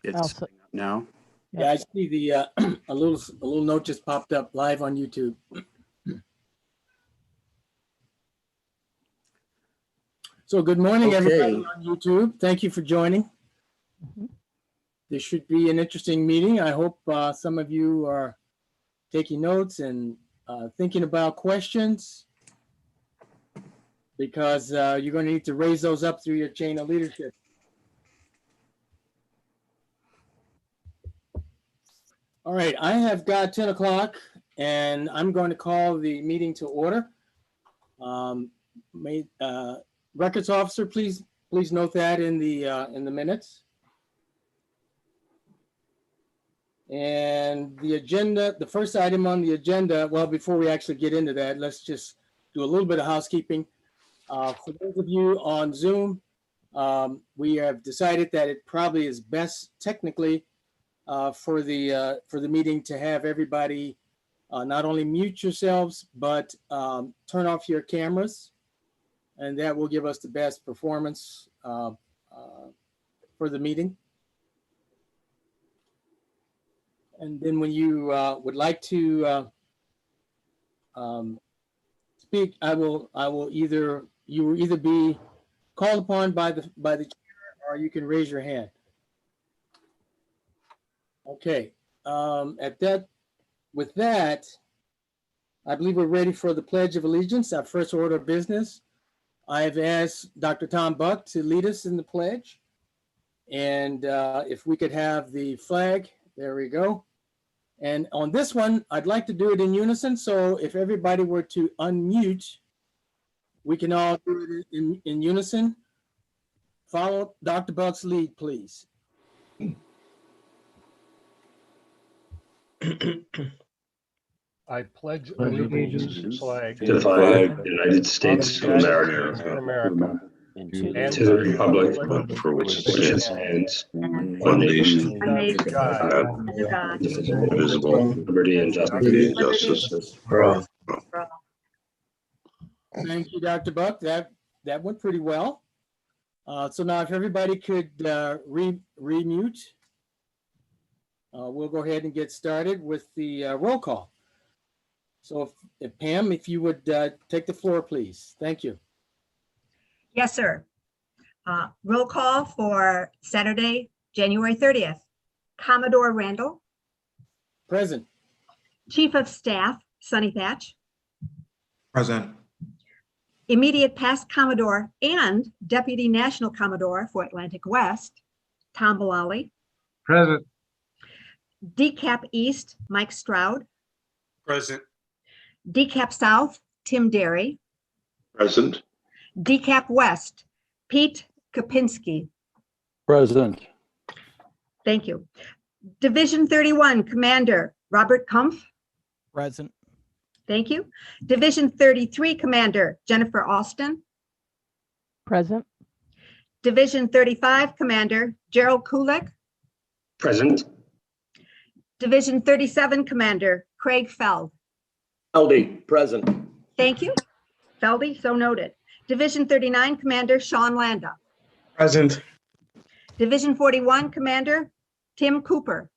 It's setting up now. Yeah, I see the a little note just popped up live on YouTube. So good morning, everybody on YouTube. Thank you for joining. This should be an interesting meeting. I hope some of you are taking notes and thinking about questions, because you're going to need to raise those up through your chain of leadership. All right, I have got 10 o'clock and I'm going to call the meeting to order. Records officer, please note that in the minutes. And the agenda, the first item on the agenda, well, before we actually get into that, let's just do a little bit of housekeeping. For those of you on Zoom, we have decided that it probably is best technically for the meeting to have everybody not only mute yourselves, but turn off your cameras, and that will give us the best performance for the meeting. And then when you would like to speak, you will either be called upon by the chair, or you can raise your hand. Okay. With that, I believe we're ready for the Pledge of Allegiance, our first order of business. I've asked Dr. Tom Buck to lead us in the pledge. And if we could have the flag, there we go. And on this one, I'd like to do it in unison. So if everybody were to unmute, we can all do it in unison. Follow Dr. Buck's lead, please. I pledge allegiance to the flag of the United States of America, and to the republic for which it stands, one nation, under God, indivisible, liberty and justice for all. Thank you, Dr. Buck. That went pretty well. So now if everybody could remute, we'll go ahead and get started with the roll call. So if Pam, if you would take the floor, please. Thank you. Yes, sir. Roll call for Saturday, January 30th. Commodore Randall. Present. Chief of Staff, Sonny Thatch. Present. Immediate past Commodore and Deputy National Commodore for Atlantic West, Tom Bilali. Present. DCAP East, Mike Stroud. Present. DCAP South, Tim Derry. Present. DCAP West, Pete Kapinski. Present. Thank you. Division 31, Commander Robert Kumpf. Present. Thank you. Division 33, Commander Jennifer Alston. Present. Division 35, Commander Gerald Kulik. Present. Division 37, Commander Craig Feld. Feldy, present. Thank you. Feldy, so noted. Division 39, Commander Sean Landa. Present. Division 41, Commander Tim Cooper.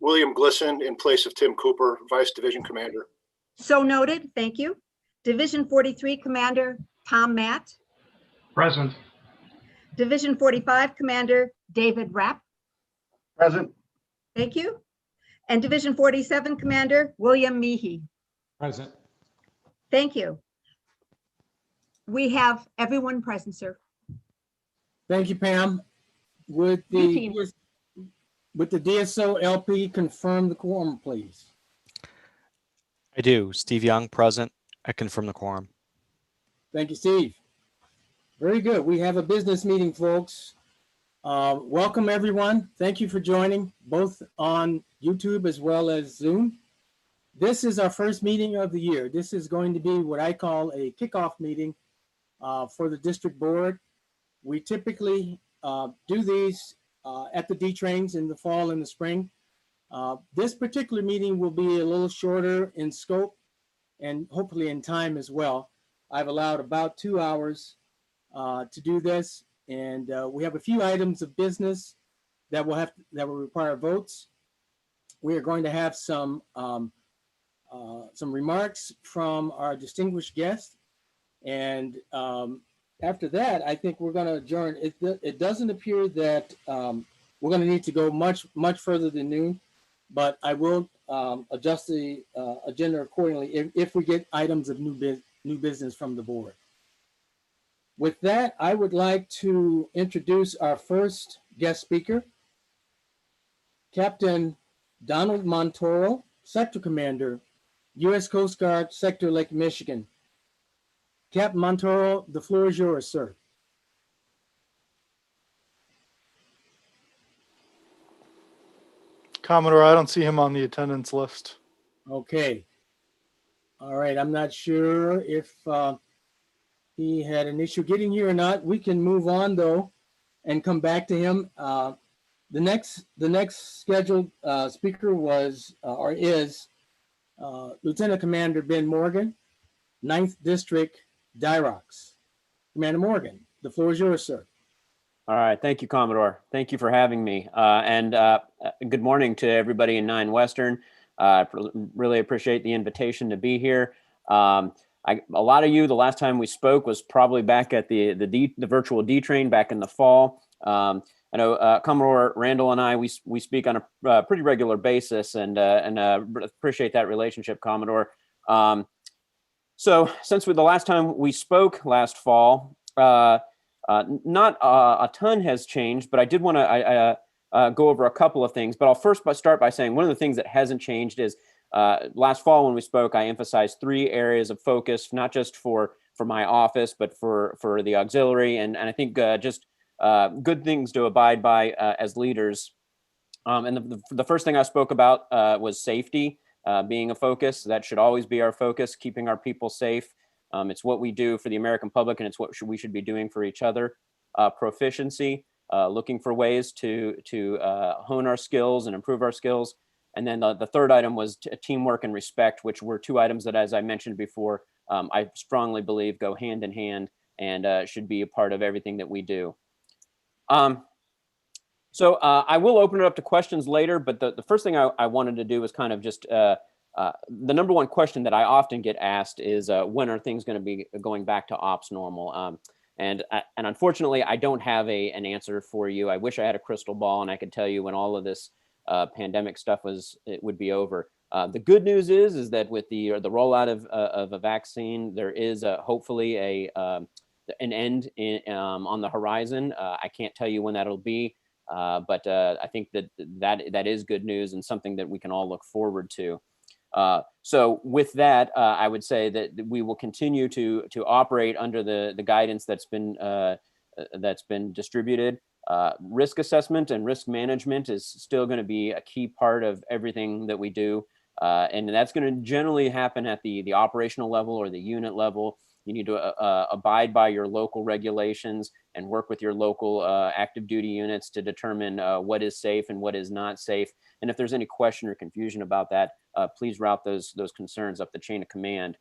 William Glisson in place of Tim Cooper, Vice Division Commander. So noted. Thank you. Division 43, Commander Tom Matt. Present. Division 45, Commander David Rapp. Present. Thank you. And Division 47, Commander William Meehee. Present. Thank you. We have everyone present, sir. Thank you, Pam. Would the DSO LP confirm the quorum, please? I do. Steve Young, present. I confirm the quorum. Thank you, Steve. Very good. We have a business meeting, folks. Welcome, everyone. Thank you for joining, both on YouTube as well as Zoom. This is our first meeting of the year. This is going to be what I call a kickoff meeting for the district board. We typically do these at the D trains in the fall and the spring. This particular meeting will be a little shorter in scope and hopefully in time as well. I've allowed about 2 hours to do this, and we have a few items of business that will require votes. We are going to have some remarks from our distinguished guest, and after that, I think we're going to adjourn. It doesn't appear that we're going to need to go much further than noon, but I will adjust the agenda accordingly if we get items of new business from the board. With that, I would like to introduce our first guest speaker, Captain Donald Montoro, Sector Commander, U.S. Coast Guard, Sector Lake Michigan. Captain Montoro, the floor is yours, sir. Commodore, I don't see him on the attendance list. Okay. All right. I'm not sure if he had an issue getting here or not. We can move on though and come back to him. The next scheduled speaker was or is Lieutenant Commander Ben Morgan, 9th District, Dyrox. Commander Morgan, the floor is yours, sir. All right. Thank you, Commodore. Thank you for having me. And good morning to everybody in 9 Western. Really appreciate the invitation to be here. A lot of you, the last time we spoke was probably back at the virtual D train back in the fall. I know Commodore Randall and I, we speak on a pretty regular basis, and appreciate that relationship, Commodore. So since the last time we spoke last fall, not a ton has changed, but I did want to go over a couple of things. But I'll first start by saying one of the things that hasn't changed is last fall when we spoke, I emphasized 3 areas of focus, not just for my office, but for the auxiliary, and I think just good things to abide by as leaders. And the first thing I spoke about was safety being a focus. That should always be our focus, keeping our people safe. It's what we do for the American public, and it's what we should be doing for each other. Proficiency, looking for ways to hone our skills and improve our skills. And then the third item was teamwork and respect, which were 2 items that, as I mentioned before, I strongly believe go hand in hand and should be a part of everything that we do. So I will open it up to questions later, but the first thing I wanted to do was kind of just the number one question that I often get asked is when are things going to be going back to ops normal? And unfortunately, I don't have an answer for you. I wish I had a crystal ball and I could tell you when all of this pandemic stuff would be over. The good news is that with the rollout of a vaccine, there is hopefully an end on the horizon. I can't tell you when that'll be, but I think that is good news and something that we can all look forward to. So with that, I would say that we will continue to operate under the guidance that's been distributed. Risk assessment and risk management is still going to be a key part of everything that we do. And that's going to generally happen at the operational level or the unit level. You need to abide by your local regulations and work with your local active duty units to determine what is safe and what is not safe. And if there's any question or confusion about that, please route those concerns up the chain of command.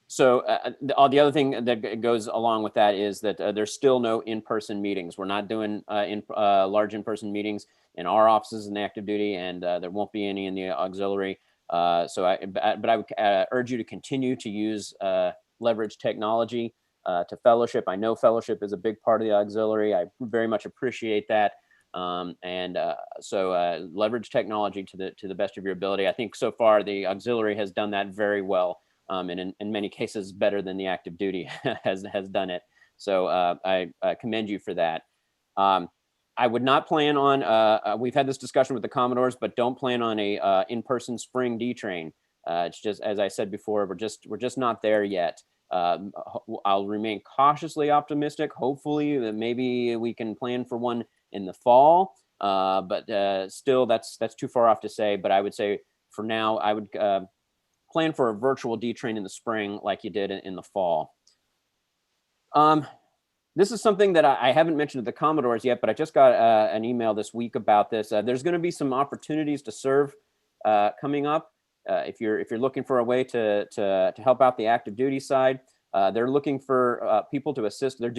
So the other thing that goes along with that is that there's still no in-person meetings. We're not doing large in-person meetings in our offices in the active duty, and there won't be any in the auxiliary. But I would urge you to continue to use leverage technology to fellowship. I know fellowship is a big part of the auxiliary. I very much appreciate that. So leverage technology to the best of your ability. I think so far the auxiliary has done that very well, and in many cases better than the active duty has done it. So I commend you for that. I would not plan on, we've had this discussion with the Commodores, but don't plan on a in-person spring D train. It's just, as I said before, we're just not there yet. I'll remain cautiously optimistic. Hopefully that maybe we can plan for one in the fall, but still that's too far off to say. But I would say for now, I would plan for a virtual D train in the spring like you did in the fall. This is something that I haven't mentioned to the Commodores yet, but I just got an email this week about this. There's going to be some opportunities to serve coming up. If you're looking for a way to help out the active duty side, they're looking for people to assist. They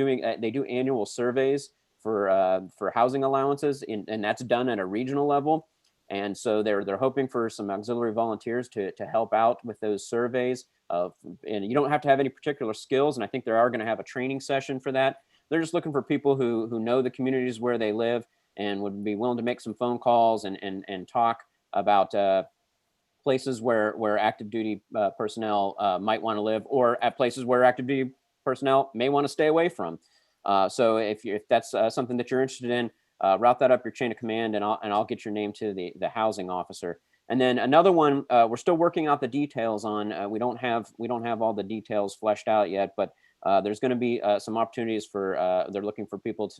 do annual surveys for housing allowances, and that's done at a regional level. And so they're hoping for some auxiliary volunteers to help out with those surveys and you don't have to have any particular skills. And I think they are going to have a training session for that. They're just looking for people who know the communities where they live and would be willing to make some phone calls and talk about places where active duty personnel might want to live, or at places where active duty personnel may want to stay away from. So if that's something that you're interested in, route that up your chain of command, and I'll get your name to the housing officer. And then another one, we're still working out the details on. We don't have all the details fleshed out yet, but there's going to be some opportunities for. They're looking for people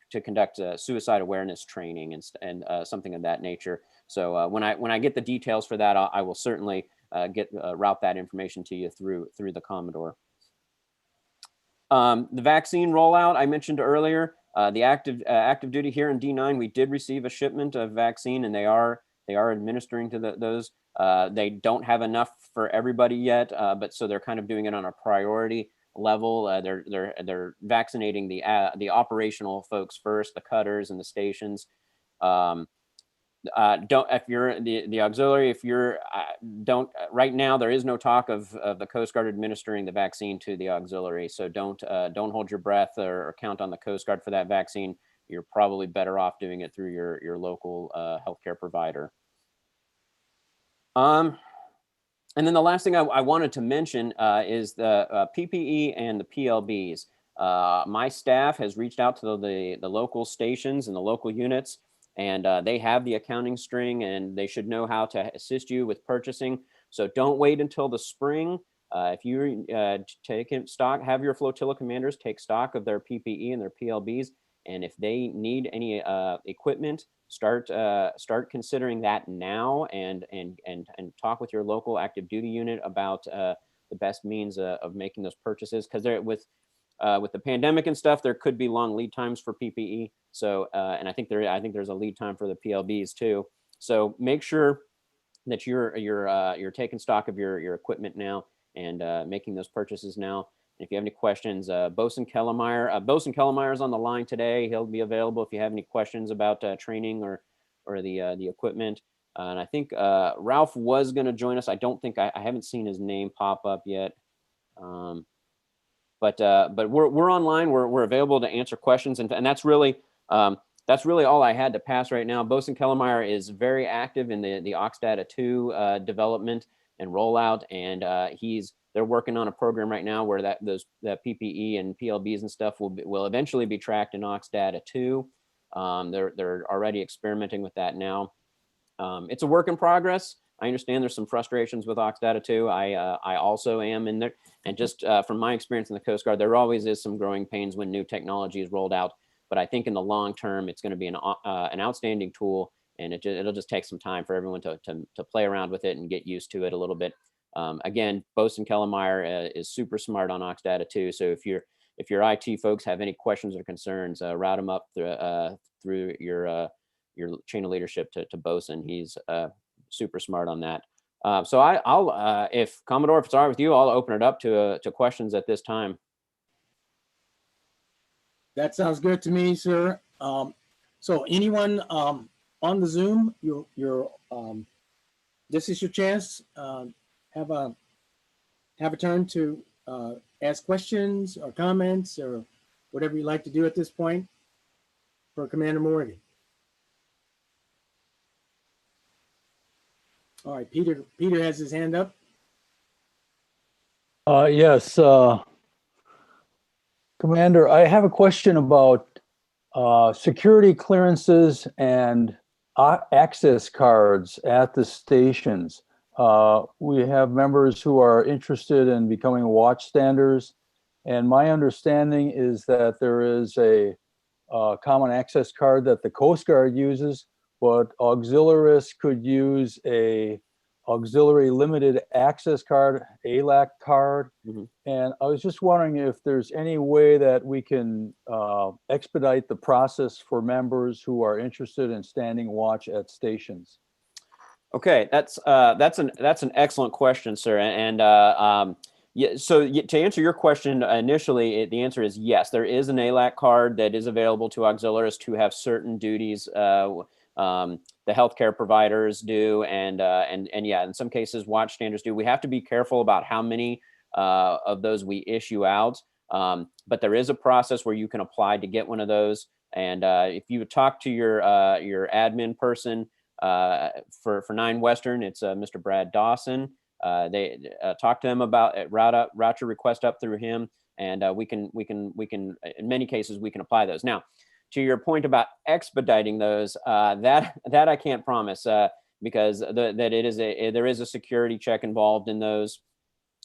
to conduct suicide awareness training and something of that nature. So when I get the details for that, I will certainly route that information to you through the Commodore. The vaccine rollout I mentioned earlier. The active duty here in D9, we did receive a shipment of vaccine, and they are administering to those. They don't have enough for everybody yet, but so they're kind of doing it on a priority level. They're vaccinating the operational folks first, the cutters and the stations. If you're the auxiliary, if you're don't right now, there is no talk of the Coast Guard administering the vaccine to the auxiliary. So don't hold your breath or count on the Coast Guard for that vaccine. You're probably better off doing it through your local healthcare provider. And then the last thing I wanted to mention is the PPE and the PLBs. My staff has reached out to the local stations and the local units, and they have the accounting string, and they should know how to assist you with purchasing. So don't wait until the spring. If you take stock, have your flotilla commanders take stock of their PPE and their PLBs, and if they need any equipment, start considering that now, and talk with your local active duty unit about the best means of making those purchases, because with the pandemic and stuff, there could be long lead times for PPE. So and I think there's a lead time for the PLBs too. So make sure that you're taking stock of your equipment now and making those purchases now. If you have any questions, Bosun Kellemeyer is on the line today. He'll be available if you have any questions about training or the equipment. And I think Ralph was going to join us. I don't think I haven't seen his name pop up yet. But we're online. We're available to answer questions, and that's really all I had to pass right now. Bosun Kellemeyer is very active in the Auxdata 2 development and rollout, and they're working on a program right now where that PPE and PLBs and stuff will eventually be tracked in Auxdata 2. They're already experimenting with that now. It's a work in progress. I understand there's some frustrations with Auxdata 2. I also am in there, and just from my experience in the Coast Guard, there always is some growing pains when new technology is rolled out. But I think in the long term, it's going to be an outstanding tool, and it'll just take some time for everyone to play around with it and get used to it a little bit. Again, Bosun Kellemeyer is super smart on Auxdata 2. So if your IT folks have any questions or concerns, route them up through your chain of leadership to Bosun. He's super smart on that. So I'll if Commodore, if it's all right with you, I'll open it up to questions at this time. That sounds good to me, sir. So anyone on the Zoom, this is your chance. Have a turn to ask questions or comments or whatever you'd like to do at this point for Commander Morgan. All right, Peter has his hand up. Yes, Commander, I have a question about security clearances and access cards at the stations. We have members who are interested in becoming watchstanders, and my understanding is that there is a common access card that the Coast Guard uses, but auxiliarists could use a auxiliary limited access card, ALAC card. Mm-hmm. And I was just wondering if there's any way that we can expedite the process for members who are interested in standing watch at stations. Okay, that's an excellent question, sir. And Yeah, so to answer your question initially, the answer is yes. There is an ALAC card that is available to auxiliarists who have certain duties. The healthcare providers do, and yeah, in some cases, watchstanders do. We have to be careful about how many of those we issue out, but there is a process where you can apply to get one of those. And if you talk to your admin person for 9 Western, it's Mr. Brad Dawson. They talk to them about route your request up through him, and we can in many cases we can apply those. Now, to your point about expediting those, that I can't promise because there is a security check involved in those,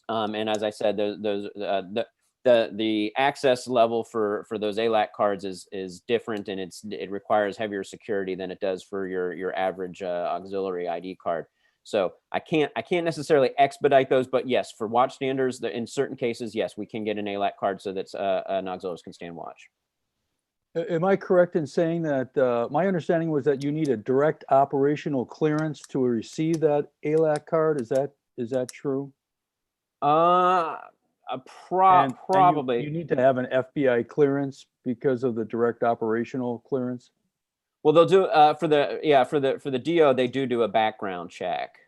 and as I said, the access level for those ALAC cards is different, and it requires heavier security than it does for your average auxiliary ID card. So I can't necessarily expedite those, but yes, for watchstanders, in certain cases, yes, we can get an ALAC card so that an auxiliarist can stand watch. Am I correct in saying that my understanding was that you need a direct operational clearance to receive that ALAC card? Is that true? Probably. You need to have an FBI clearance because of the direct operational clearance. Well, they'll do for the DO. They do a background check.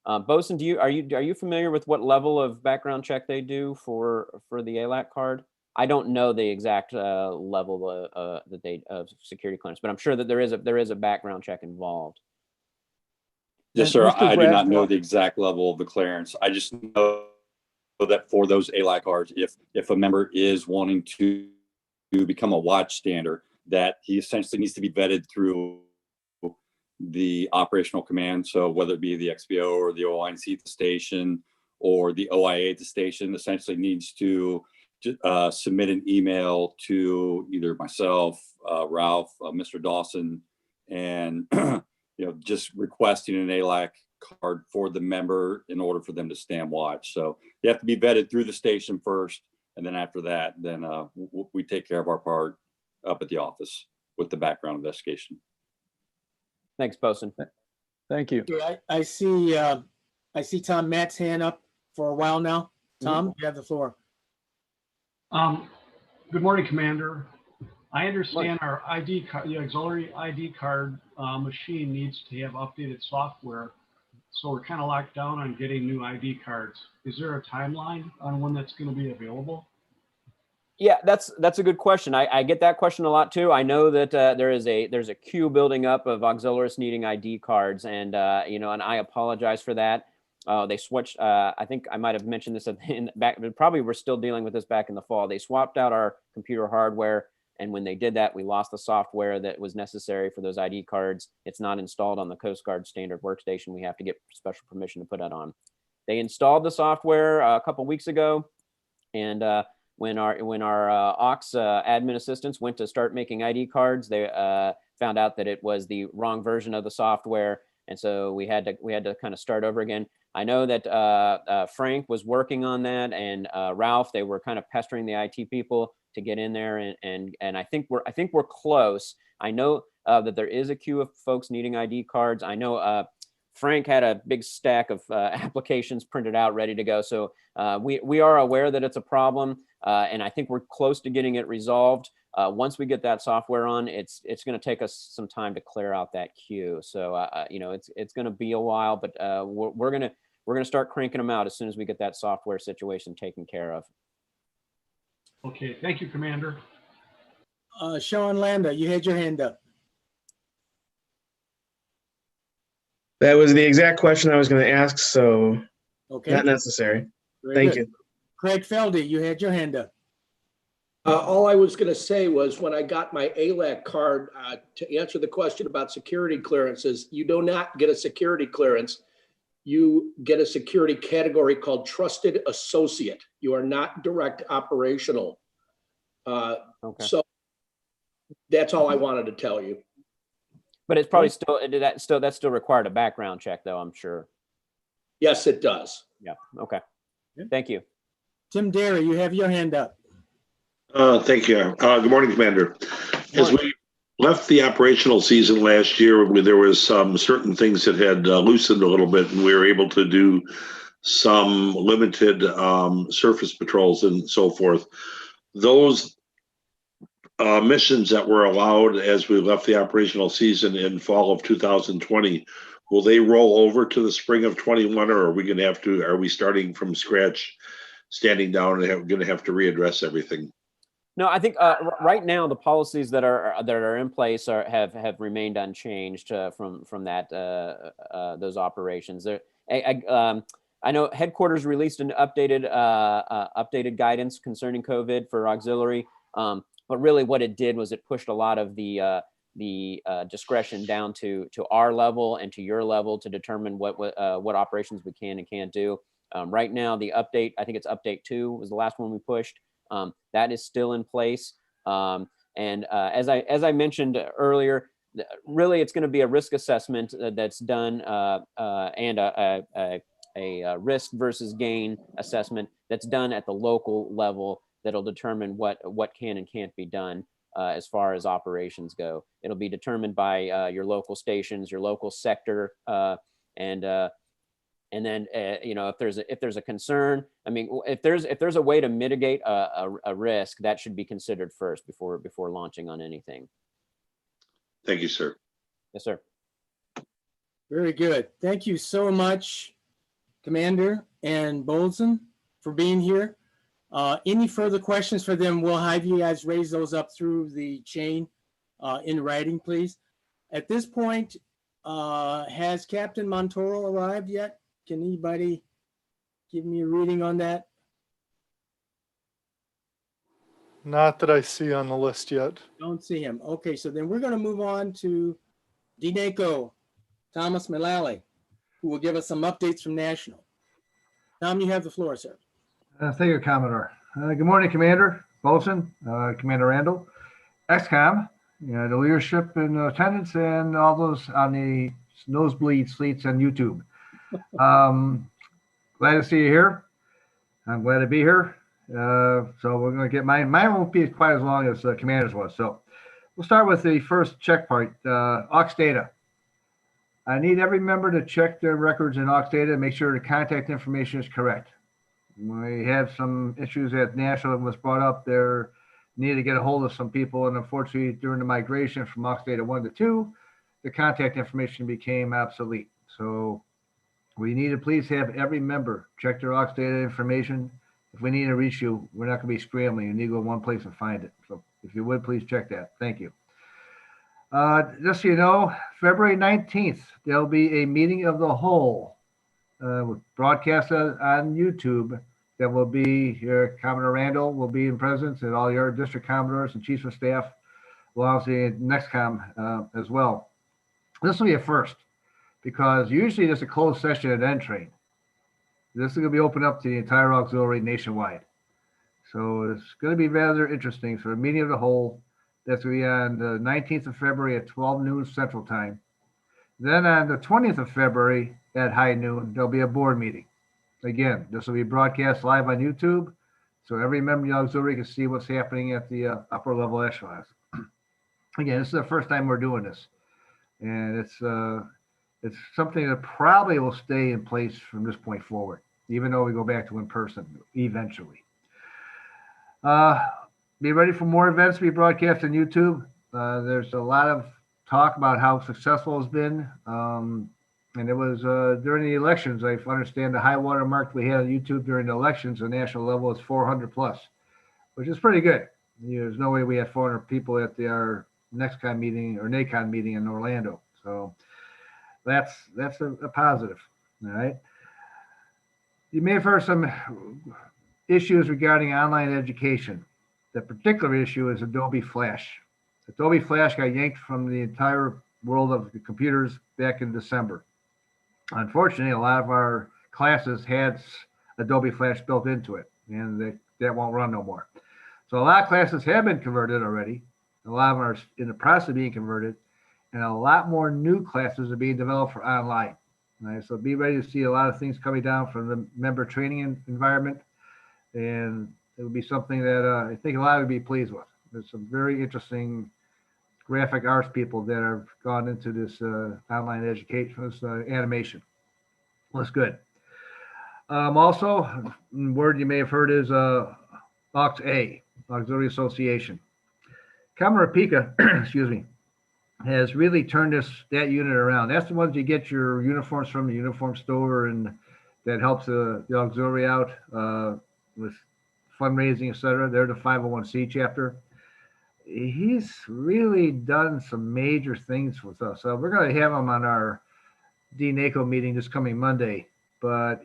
Bosun, are you familiar with what level of background check they do for the ALAC card? I don't know the exact level of security clearance, but I'm sure that there is a background check involved. Yes, sir. I do not know the exact level of the clearance. I just know that for those ALAC cards, if a member is wanting to become a watchstander, that he essentially needs to be vetted through the operational command. So whether it be the XBO or the OINC at the station or the OIA at the station, essentially needs to submit an email to either myself, Ralph, Mr. Dawson, and just requesting an ALAC card for the member in order for them to stand watch. So you have to be vetted through the station first, and then after that, then we take care of our part up at the office with the background investigation. Thanks, Bosun. Thank you. I see Tom Matt's hand up for a while now. Tom, you have the floor. Good morning, Commander. I understand our ID card, the auxiliary ID card machine needs to have updated software. So we're kind of locked down on getting new ID cards. Is there a timeline on when that's going to be available? Yeah, that's a good question. I get that question a lot too. I know that there's a queue building up of auxiliarists needing ID cards, and and I apologize for that. They switched. I think I might have mentioned this back. Probably we're still dealing with this back in the fall. They swapped out our computer hardware, and when they did that, we lost the software that was necessary for those ID cards. It's not installed on the Coast Guard standard workstation. We have to get special permission to put that on. They installed the software a couple weeks ago, and when our aux admin assistants went to start making ID cards, they found out that it was the wrong version of the software, and so we had to kind of start over again. I know that Frank was working on that, and Ralph, they were kind of pestering the IT people to get in there, and I think we're close. I know that there is a queue of folks needing ID cards. I know Frank had a big stack of applications printed out, ready to go. So we are aware that it's a problem, and I think we're close to getting it resolved. Once we get that software on, it's going to take us some time to clear out that queue. So it's going to be a while, but we're going to start cranking them out as soon as we get that software situation taken care of. Okay, thank you, Commander. Sean Landa, you had your hand up. That was the exact question I was going to ask, so okay, not necessary. Very Thank good. you. Craig Feldy, you had your hand up. All I was going to say was when I got my ALAC card, to answer the question about security clearances, you do not get a security clearance. You get a security category called Trusted Associate. You are not direct operational. Okay. So that's all I wanted to tell you. But it's probably that still required a background check, though, I'm sure. Yes, it does. Yeah. Okay. Thank you. Tim Derry, you have your hand up. Thank you. Good morning, Commander. As we left the operational season last year, there was some certain things that had loosened a little bit, and we were able to do some limited surface patrols and so forth. Those missions that were allowed as we left the operational season in fall of 2020, will they roll over to the spring of 21, or are we going to have to, are we starting from scratch, standing down and going to have to readdress everything? No, I think right now the policies that are in place have remained unchanged from that those operations. I know headquarters released an updated guidance concerning COVID for auxiliary, but really what it did was it pushed a lot of the discretion down to our level and to your level to determine what operations we can and can't do. Right now, the update, I think it's update 2 was the last one we pushed. That is still in place. As I mentioned earlier, really it's going to be a risk assessment that's done and a risk versus gain assessment that's done at the local level that'll determine what can and can't be done as far as operations go. It'll be determined by your local stations, your local sector, and then, if there's a concern, I mean, if there's a way to mitigate a risk, that should be considered first before launching on anything. Thank you, sir. Yes, sir. Very good. Thank you so much, Commander and Bolson, for being here. Any further questions for them? We'll have you guys raise those up through the chain in writing, please. At this point, has Captain Montoro arrived yet? Can anybody give me a reading on that? Not that I see on the list yet. Don't see him. Okay, so then we're going to move on to DNACO, Thomas Mullally, who will give us some updates from National. Tom, you have the floor, sir. Thank you, Commodore. Good morning, Commander Bolson, Commander Randall, XCOM, the leadership in attendance, and all those on the nosebleed seats on YouTube. Glad to see you here. I'm glad to be here. So we're going to get mine. Mine won't be quite as long as the Commander's was. So we'll start with the first check part, aux data. I need every member to check their records in aux data and make sure the contact information is correct. We had some issues at National that was brought up there. Needed to get a hold of some people, and unfortunately, during the migration from aux data 1 to 2, the contact information became obsolete. So we need to please have every member check their aux data information. If we need to reach you, we're not going to be scrambling. You need to go one place and find it. So if you would, please check that. Thank you. Just so you know, February 19th, there'll be a meeting of the whole broadcast on YouTube. That will be here. Commodore Randall will be in presence, and all your district commodores and chiefs of staff, along with the NEXCOM as well. This will be a first, because usually there's a closed session at end train. This is going to be open up to the entire auxiliary nationwide. So it's going to be rather interesting. So a meeting of the whole, that's going to be on the 19th of February at 12 noon Central Time. Then on the 20th of February at high noon, there'll be a board meeting. Again, this will be broadcast live on YouTube, so every member of the auxiliary can see what's happening at the upper level echelons. Again, this is the first time we're doing this, and it's something that probably will stay in place from this point forward, even though we go back to in person eventually. Be ready for more events to be broadcast on YouTube. There's a lot of talk about how successful it's been. And it was during the elections, I understand the high water mark we had on YouTube during the elections, the national level is 400 plus, which is pretty good. There's no way we had 400 people at our NEXCOM meeting or NACON meeting in Orlando. So that's a positive, all right? You may have heard some issues regarding online education. The particular issue is Adobe Flash. Adobe Flash got yanked from the entire world of the computers back in December. Unfortunately, a lot of our classes had Adobe Flash built into it, and that won't run no more. So a lot of classes have been converted already. A lot of them are in the process of being converted, and a lot more new classes are being developed for online. All right, so be ready to see a lot of things coming down from the member training environment, and it will be something that I think a lot would be pleased with. There's some very interesting graphic arts people that have gone into this online education, this animation. Looks good. Also, word you may have heard is AUXA, Auxiliary Association. Commodore Pika, excuse me, has really turned that unit around. That's the ones you get your uniforms from the uniform store, and that helps the auxiliary out with fundraising, etc. They're the 501c chapter. He's really done some major things with us. So we're going to have him on our DNACO meeting this coming Monday, but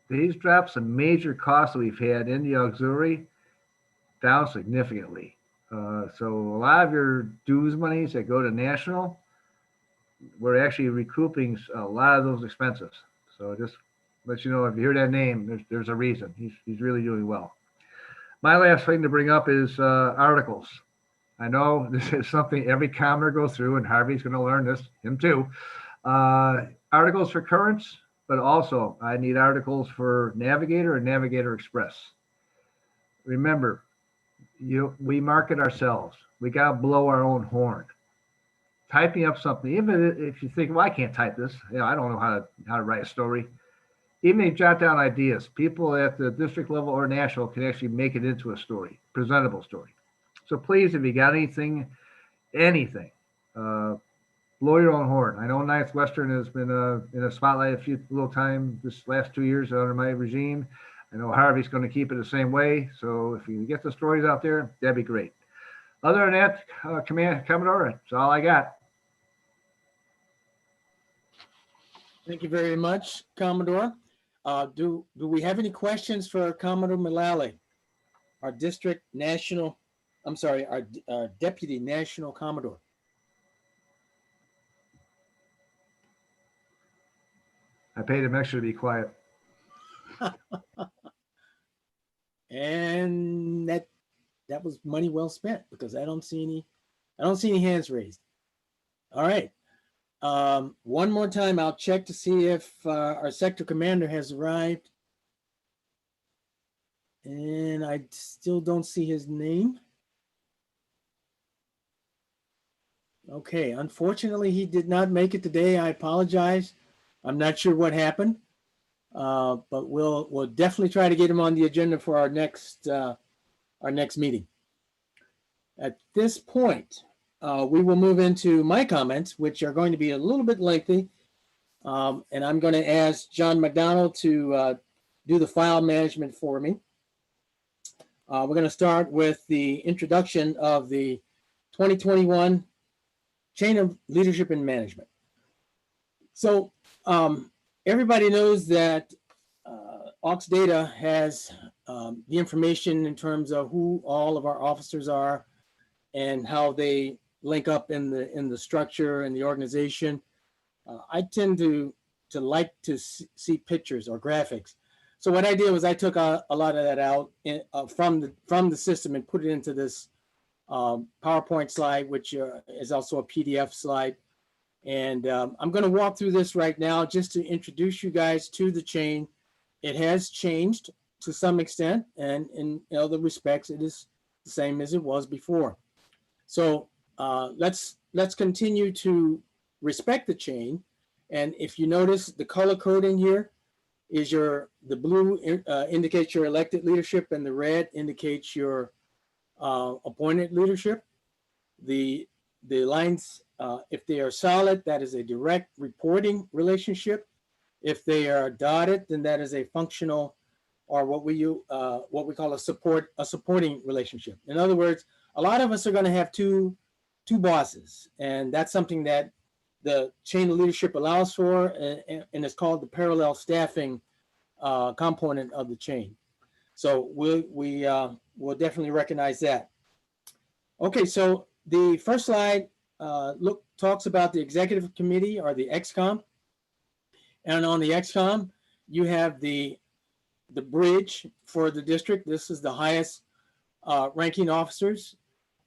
he's dropped some major costs that we've had in the auxiliary down significantly. So a lot of your dues monies that go to national, we're actually recouping a lot of those expenses. So just let you know, if you hear that name, there's a reason. He's really doing well. My last thing to bring up is articles. I know this is something every commoner goes through, and Harvey's going to learn this, him too. Articles for currents, but also I need articles for Navigator and Navigator Express. Remember, we market ourselves. We got to blow our own horn. Typing up something, even if you think, well, I can't type this. I don't know how to write a story. Even if you jot down ideas, people at the district level or national can actually make it into a story, presentable story. So please, if you got anything, blow your own horn. I know Ninth Western has been in a spotlight a little time this last 2 years under my regime. I know Harvey's going to keep it the same way. So if you get the stories out there, that'd be great. Other than that, Commodore, that's all I got. Thank you very much, Commodore. Do we have any questions for Commodore Mullally, our our Deputy National Commodore? I paid him extra to be quiet. And that was money well spent, because I don't see any hands raised. All right. One more time, I'll check to see if our sector commander has arrived. And I still don't see his name. Okay, unfortunately, he did not make it today. I apologize. I'm not sure what happened, but we'll definitely try to get him on the agenda for our next meeting. At this point, we will move into my comments, which are going to be a little bit lengthy, and I'm going to ask John McDonald to do the file management for me. We're going to start with the introduction of the 2021 Chain of Leadership and Management. So everybody knows that Aux Data has the information in terms of who all of our officers are and how they link up in the structure and the organization. I tend to like to see pictures or graphics. So what I did was I took a lot of that out from the system and put it into this PowerPoint slide, which is also a PDF slide. And I'm going to walk through this right now just to introduce you guys to the chain. It has changed to some extent, and in other respects, it is the same as it was before. So let's continue to respect the chain. And if you notice, the color coding here is the blue indicates your elected leadership, and the red indicates your appointed leadership. The lines, if they are solid, that is a direct reporting relationship. If they are dotted, then that is a functional, or what we call a supporting relationship. In other words, a lot of us are going to have two bosses, and that's something that the chain of leadership allows for, and it's called the parallel staffing component of the chain. So we'll definitely recognize that. Okay, so the first slide talks about the executive committee, or the XCOM. And on the XCOM, you have the bridge for the district. This is the highest ranking officers.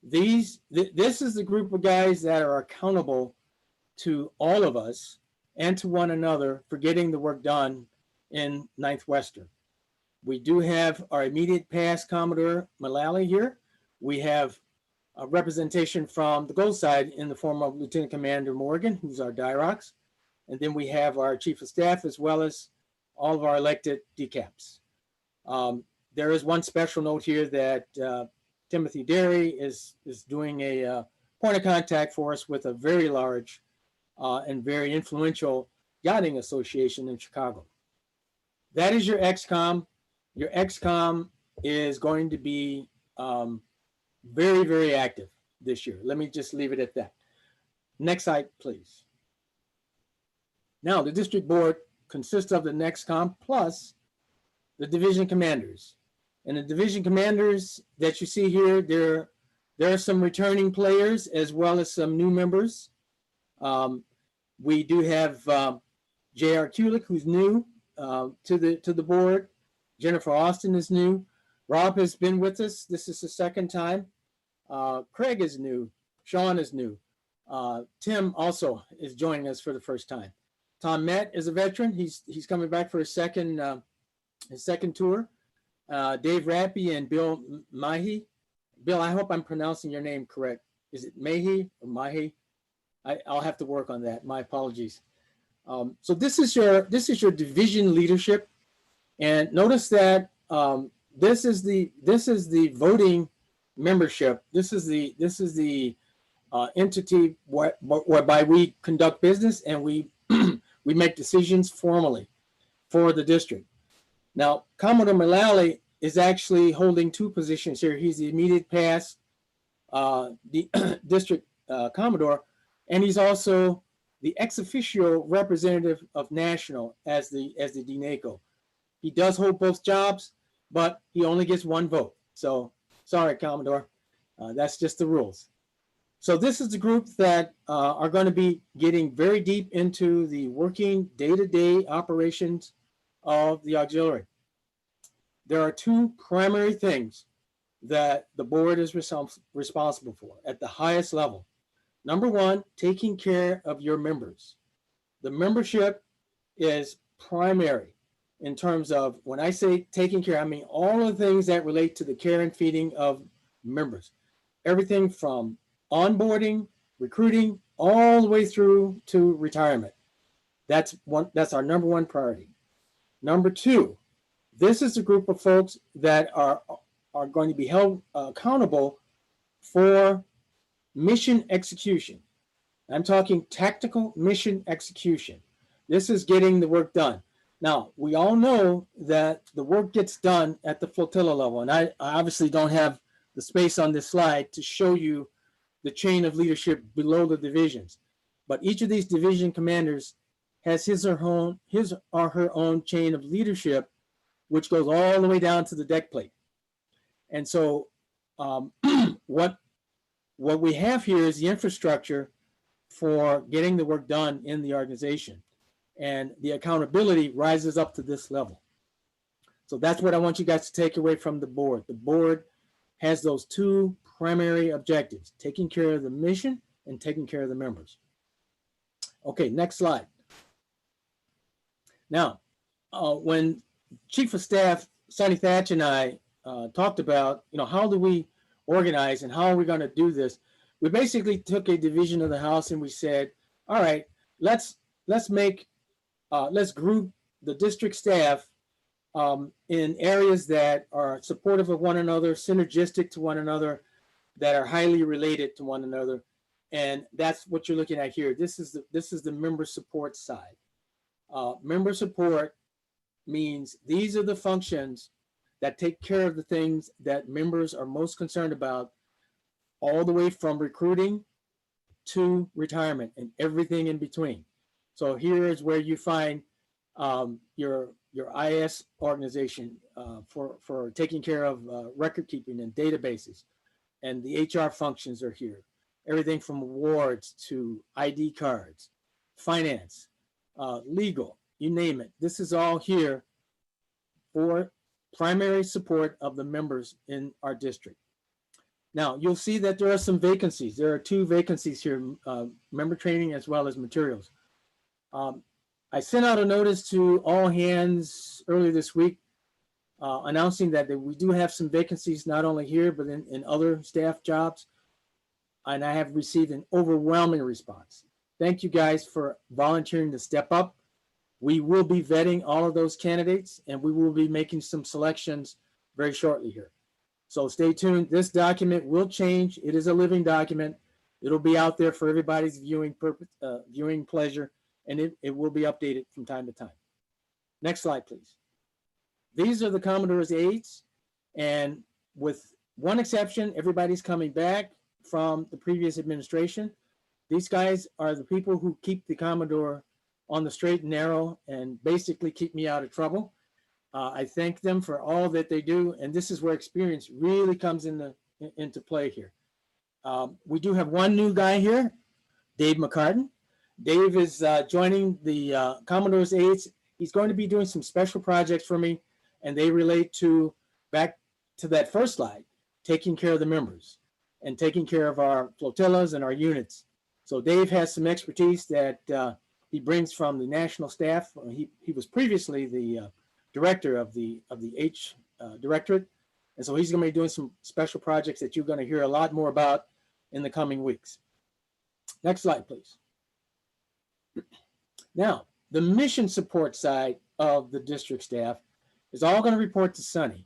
This is the group of guys that are accountable to all of us and to one another for getting the work done in Ninth Western. We do have our immediate past Commodore Mullally here. We have a representation from the gold side in the form of Lieutenant Commander Morgan, who's our DIROX. And then we have our Chief of Staff, as well as all of our elected DCAPs. There is one special note here that Timothy Derry is doing a point of contact for us with a very large and very influential yachting association in Chicago. That is your XCOM. Your XCOM is going to be very, very active this year. Let me just leave it at that. Next slide, please. Now, the district board consists of the NEXCOM plus the division commanders. And the division commanders that you see here, there are some returning players as well as some new members. We do have J.R. Kulik, who's new to the board. Jennifer Austin is new. Rob has been with us. This is the second time. Craig is new. Sean is new. Tim also is joining us for the first time. Tom Met is a veteran. He's coming back for his second tour. Dave Rappy and Bill Mahi. Bill, I hope I'm pronouncing your name correct. Is it Mahi or Mahi? I'll have to work on that. My apologies. So this is your division leadership, and notice that this is the voting membership. This is the entity whereby we conduct business and we we make decisions formally for the district. Now, Commodore Mullally is actually holding two positions here. He's the immediate past district Commodore, and he's also the ex officio representative of National as the DNACO. He does hold both jobs, but he only gets one vote. So sorry, Commodore, that's just the rules. So this is the group that are going to be getting very deep into the working day-to-day operations of the auxiliary. There are two primary things that the board is responsible for at the highest level. Number one, taking care of your members. The membership is primary in terms of, when I say taking care, I mean all of the things that relate to the care and feeding of members. Everything from onboarding, recruiting, all the way through to retirement. That's our number one priority. Number two, this is a group of folks that are going to be held accountable for mission execution. I'm talking tactical mission execution. This is getting the work done. Now, we all know that the work gets done at the flotilla level, and I obviously don't have the space on this slide to show you the chain of leadership below the divisions. But each of these division commanders has his or her own chain of leadership, which goes all the way down to the deck plate. And so what we have here is the infrastructure for getting the work done in the organization. And the accountability rises up to this level. So that's what I want you guys to take away from the board. The board has those two primary objectives: taking care of the mission and taking care of the members. Okay, next slide. Now, when Chief of Staff Sonny Thatch and I talked about, how do we organize and how are we going to do this, we basically took a division of the house and we said, all right, let's group the district staff in areas that are supportive of one another, synergistic to one another, that are highly related to one another. And that's what you're looking at here. This is the member support side. Member support means these are the functions that take care of the things that members are most concerned about, all the way from recruiting to retirement and everything in between. So here is where you find your IS organization for taking care of record keeping and databases, and the HR functions are here. Everything from awards to ID cards, finance, legal, you name it. This is all here for primary support of the members in our district. Now, you'll see that there are some vacancies. There are two vacancies here, member training as well as materials. I sent out a notice to all hands earlier this week announcing that we do have some vacancies, not only here, but in other staff jobs. And I have received an overwhelming response. Thank you guys for volunteering to step up We will be vetting all of those candidates, and we will be making some selections very shortly here. So stay tuned. This document will change. It is a living document. It'll be out there for everybody's viewing purpose, viewing pleasure, and it will be updated from time to time. Next slide, please. These are the Commodore's aides, and with one exception, everybody's coming back from the previous administration. These guys are the people who keep the Commodore on the straight and narrow and basically keep me out of trouble. I thank them for all that they do, and this is where experience really comes into play here. We do have one new guy here, Dave McCartan. Dave is joining the Commodore's aides. He's going to be doing some special projects for me, and they relate to, back to that first slide, taking care of the members and taking care of our flotillas and our units. So Dave has some expertise that he brings from the national staff. He was previously the director of the H directorate. And so he's going to be doing some special projects that you're going to hear a lot more about in the coming weeks. Next slide, please. Now, the mission support side of the district staff is all going to report to Sunny.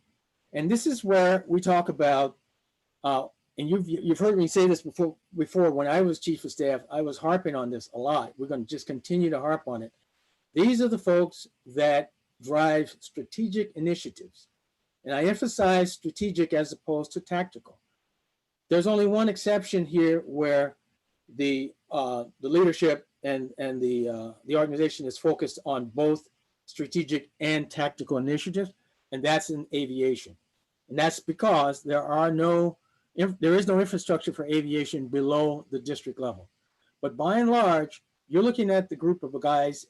And this is where we talk about, and you've heard me say this before when I was chief of staff, I was harping on this a lot. We're going to just continue to harp on it. These are the folks that drive strategic initiatives. And I emphasize strategic as opposed to tactical. There's only one exception here where the leadership and the organization is focused on both strategic and tactical initiatives, and that's in aviation. And that's because there is no infrastructure for aviation below the district level. But by and large, you're looking at the group of guys,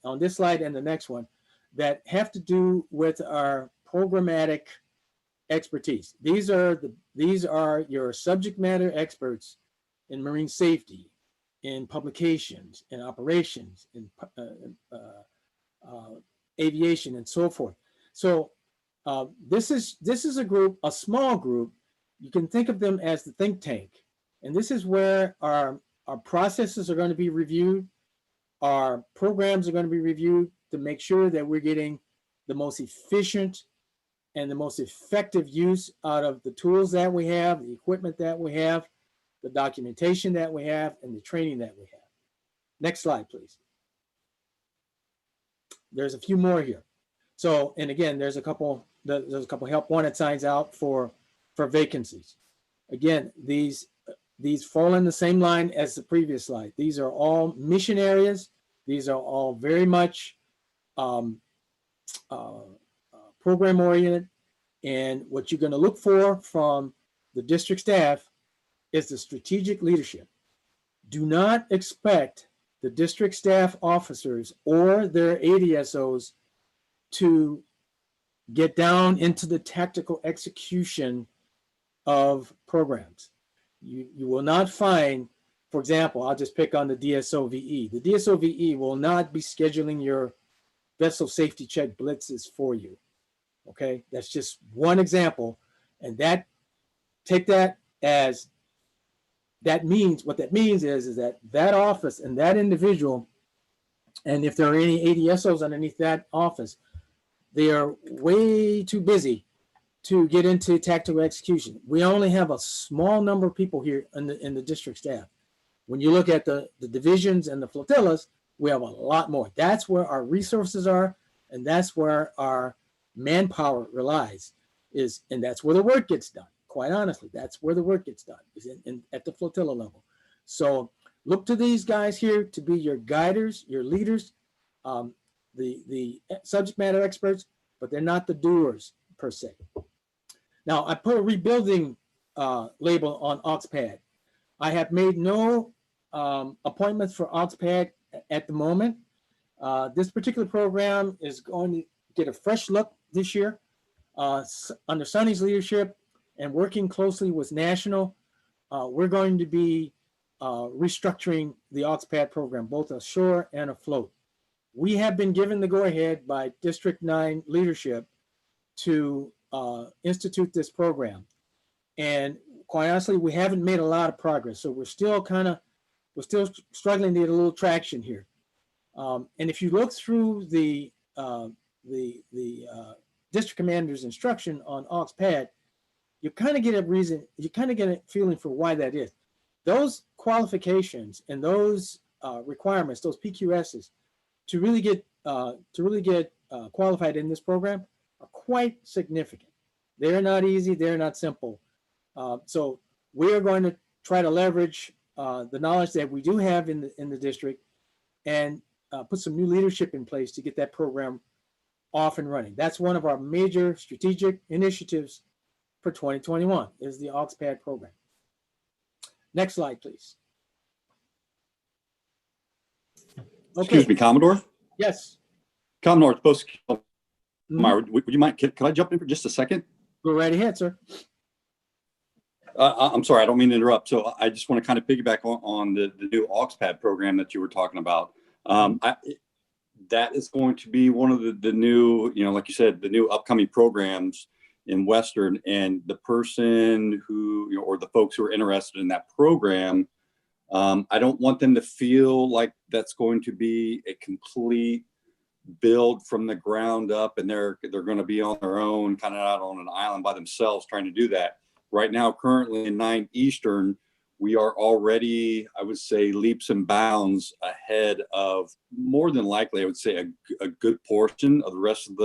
on this slide and the next one, that have to do with our programmatic expertise. These are your subject matter experts in marine safety, in publications, in operations, in aviation, and so forth. So this is a group, a small group. You can think of them as the think tank, and this is where our processes are going to be reviewed, our programs are going to be reviewed to make sure that we're getting the most efficient and the most effective use out of the tools that we have, the equipment that we have, the documentation that we have, and the training that we have. Next slide, please. There's a few more here. So, and again, there's a couple help wanted signs out for vacancies. Again, these fall in the same line as the previous slide. These are all mission areas. These are all very much program oriented. And what you're going to look for from the district staff is the strategic leadership. Do not expect the district staff officers or their ADSOs to get down into the tactical execution of programs. You will not find, for example, I'll just pick on the DSOVE. The DSOVE will not be scheduling your vessel safety check blitzes for you. Okay, that's just one example. And take that as, what that means is that office and that individual, and if there are any ADSOs underneath that office, they are way too busy to get into tactical execution. We only have a small number of people here in the district staff. When you look at the divisions and the flotillas, we have a lot more. That's where our resources are, and that's where our manpower relies, and that's where the work gets done. Quite honestly, that's where the work gets done, is at the flotilla level. So look to these guys here to be your guiders, your leaders, the subject matter experts, but they're not the doers per se. Now, I put a rebuilding label on AUXPAD. I have made no appointments for AUXPAD at the moment. This particular program is going to get a fresh look this year under Sonny's leadership and working closely with National. We're going to be restructuring the AUXPAD program, both ashore and afloat. We have been given the go-ahead by District 9 leadership to institute this program. And quite honestly, we haven't made a lot of progress. So we're still struggling to get a little traction here. And if you look through the district commander's instruction on AuxPad, you kind of get a feeling for why that is. Those qualifications and those requirements, those PQSs, to really get qualified in this program are quite significant. They're not easy. They're not simple. So we are going to try to leverage the knowledge that we do have in the district and put some new leadership in place to get that program off and running. That's one of our major strategic initiatives for 2021 is the AuxPad program. Next slide, please. Okay. Excuse me, Commodore? Yes. Commodore, supposed to, would you mind, can I jump in for just a second? Go right ahead, sir. I'm sorry, I don't mean to interrupt. So I just want to kind of piggyback on the new AuxPad program that you were talking about. That is going to be one of the new, like you said, the new upcoming programs in Western, and the person who, or the folks who are interested in that program, I don't want them to feel like that's going to be a complete build from the ground up and they're going to be on their own, kind of out on an island by themselves trying to do that. Right now, currently in 9 Eastern, we are already, I would say, leaps and bounds ahead of, more than likely, I would say, a good portion of the rest of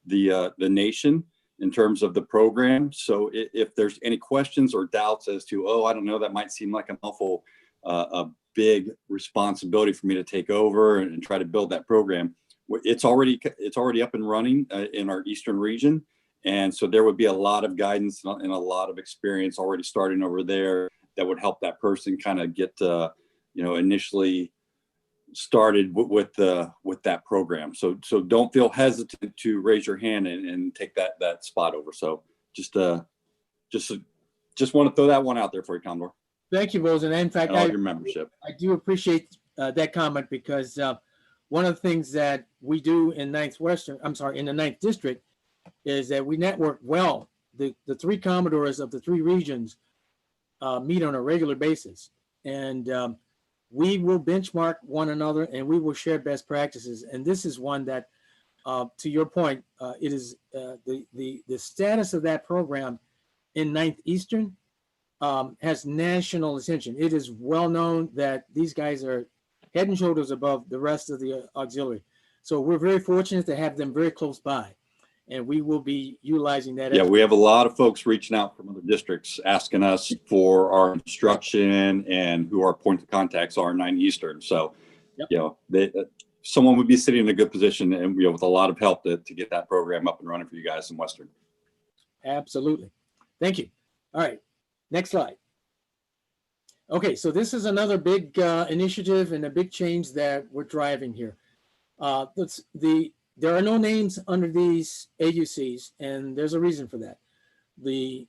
the nation in terms of the program. So if there's any questions or doubts as to, oh, I don't know, that might seem like an awful, a big responsibility for me to take over and try to build that program, it's already up and running in our Eastern region. And so there would be a lot of guidance and a lot of experience already starting over there that would help that person kind of get, initially started with that program. So don't feel hesitant to raise your hand and take that spot over. So just want to throw that one out there for you, Commodore. Thank you, Rose. And in fact, your membership. I do appreciate that comment because one of the things that we do in in the 9th District is that we network well. The 3 Commodores of the 3 regions meet on a regular basis. And we will benchmark one another and we will share best practices. And this is one that, to your point, it is the status of that program in 9th Eastern has national attention. It is well known that these guys are head and shoulders above the rest of the auxiliary. So we're very fortunate to have them very close by. And we will be utilizing that. Yeah, we have a lot of folks reaching out from other districts asking us for our instruction and who our point of contacts are in 9 Eastern. So, someone would be sitting in a good position and with a lot of help to get that program up and running for you guys in Western. Absolutely. Thank you. All right. Next slide. Okay, so this is another big initiative and a big change that we're driving here. There are no names under these AUCs, and there's a reason for that. The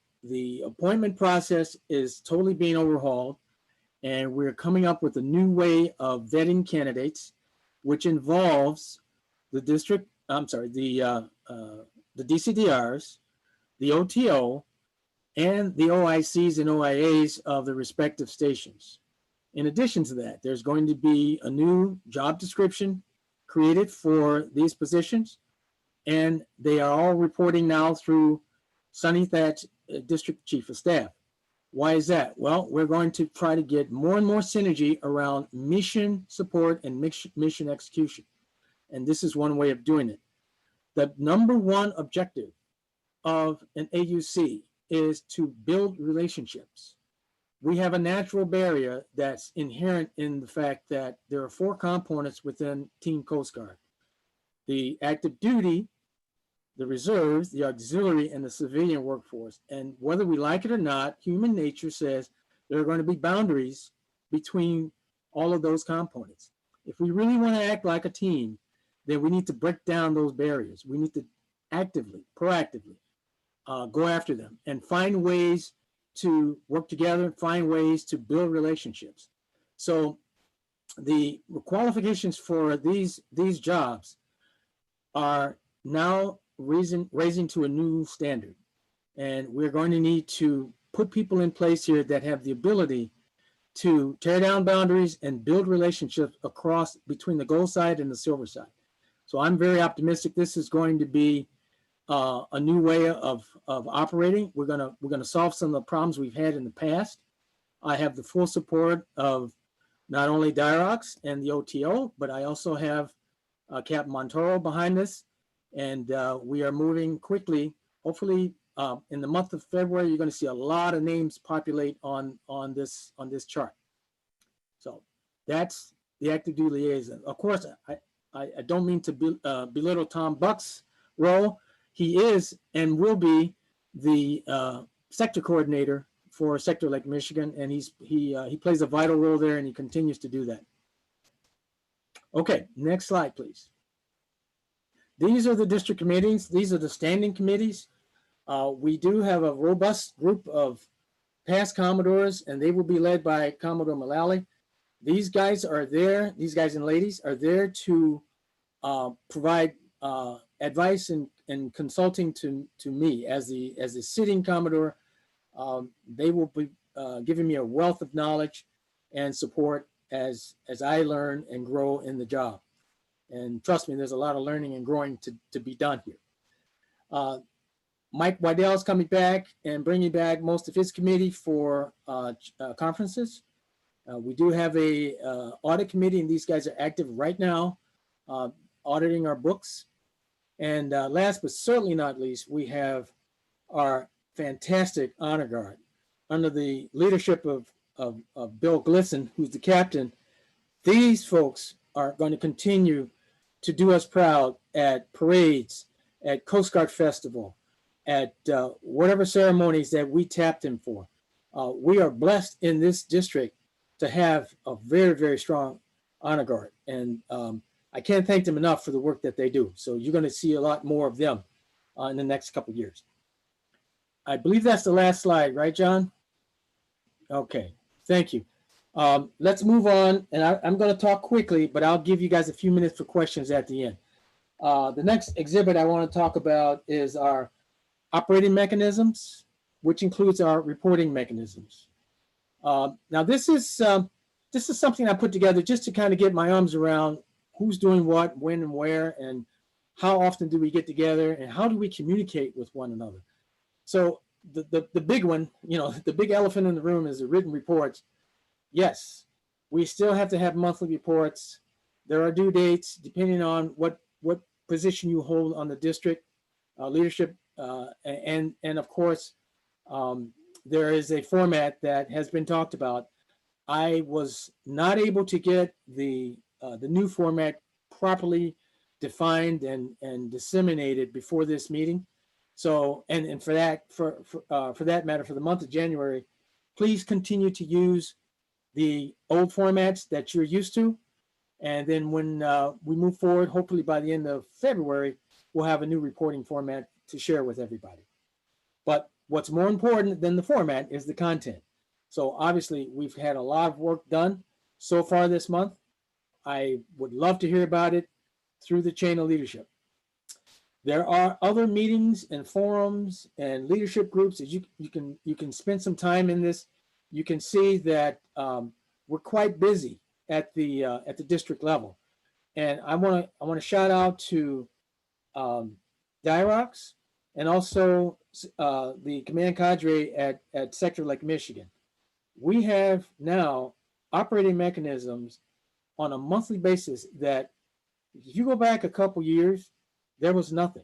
appointment process is totally being overhauled, and we're coming up with a new way of vetting candidates, which involves the DCDRs, the OTO, and the OICs and OIAs of the respective stations. In addition to that, there's going to be a new job description created for these positions, and they are all reporting now through Sonny Thatch, District Chief of Staff. Why is that? Well, we're going to try to get more and more synergy around mission support and mission execution. And this is one way of doing it. The number one objective of an AUC is to build relationships. We have a natural barrier that's inherent in the fact that there are 4 components within Team Coast Guard: the active duty, the reserves, the auxiliary, and the civilian workforce. And whether we like it or not, human nature says there are going to be boundaries between all of those components. If we really want to act like a team, then we need to break down those barriers. We need to actively, proactively go after them and find ways to work together, find ways to build relationships. So the qualifications for these jobs are now raising to a new standard. And we're going to need to put people in place here that have the ability to tear down boundaries and build relationships across between the gold side and the silver side. So I'm very optimistic this is going to be a new way of operating. We're gonna solve some of the problems we've had in the past. I have the full support of not only Dirox and the OTO, but I also have Captain Montoro behind us, and we are moving quickly. Hopefully, in the month of February, you're going to see a lot of names populate on this chart. So that's the active duty liaison. Of course, I don't mean to belittle Tom Buck's role. He is and will be the sector coordinator for Sector Lake Michigan, and he plays a vital role there, and he continues to do that. Okay, next slide, please. These are the district committees. These are the standing committees. We do have a robust group of past Commodores, and they will be led by Commodore Mullally. These guys are there, these guys and ladies are there to provide advice and consulting to me as the sitting Commodore. They will be giving me a wealth of knowledge and support as I learn and grow in the job. And trust me, there's a lot of learning and growing to be done here. Mike Waddell is coming back and bringing back most of his committee for conferences. We do have a audit committee, and these guys are active right now, auditing our books. And last but certainly not least, we have our fantastic honor guard under the leadership of Bill Glisson, who's the captain. These folks are going to continue to do us proud at parades, at Coast Guard Festival, at whatever ceremonies that we tap them for. We are blessed in this district to have a very, very strong honor guard. And I can't thank them enough for the work that they do. So you're going to see a lot more of them in the next couple of years. I believe that's the last slide, right, John? Okay, thank you. Let's move on, and I'm going to talk quickly, but I'll give you guys a few minutes for questions at the end. The next exhibit I want to talk about is our operating mechanisms, which includes our reporting mechanisms. Now, this is something I put together just to kind of get my arms around who's doing what, when, and where, and how often do we get together, and how do we communicate with one another. So the big one, you know, the big elephant in the room is the written reports. Yes, we still have to have monthly reports. There are due dates depending on what position you hold on the district leadership, and of course, there is a format that has been talked about. I was not able to get the new format properly defined and disseminated before this meeting. So, and for that matter, for the month of January, please continue to use the old formats that you're used to. And then when we move forward, hopefully by the end of February, we'll have a new reporting format to share with everybody. But what's more important than the format is the content. So obviously we've had a lot of work done so far this month. I would love to hear about it through the chain of leadership. There are other meetings and forums and leadership groups that you can spend some time in this. You can see that we're quite busy at the district level, and I want to shout out to Dirox and also the command cadre at Sector Lake Michigan. We have now operating mechanisms on a monthly basis that, if you go back a couple years, there was nothing.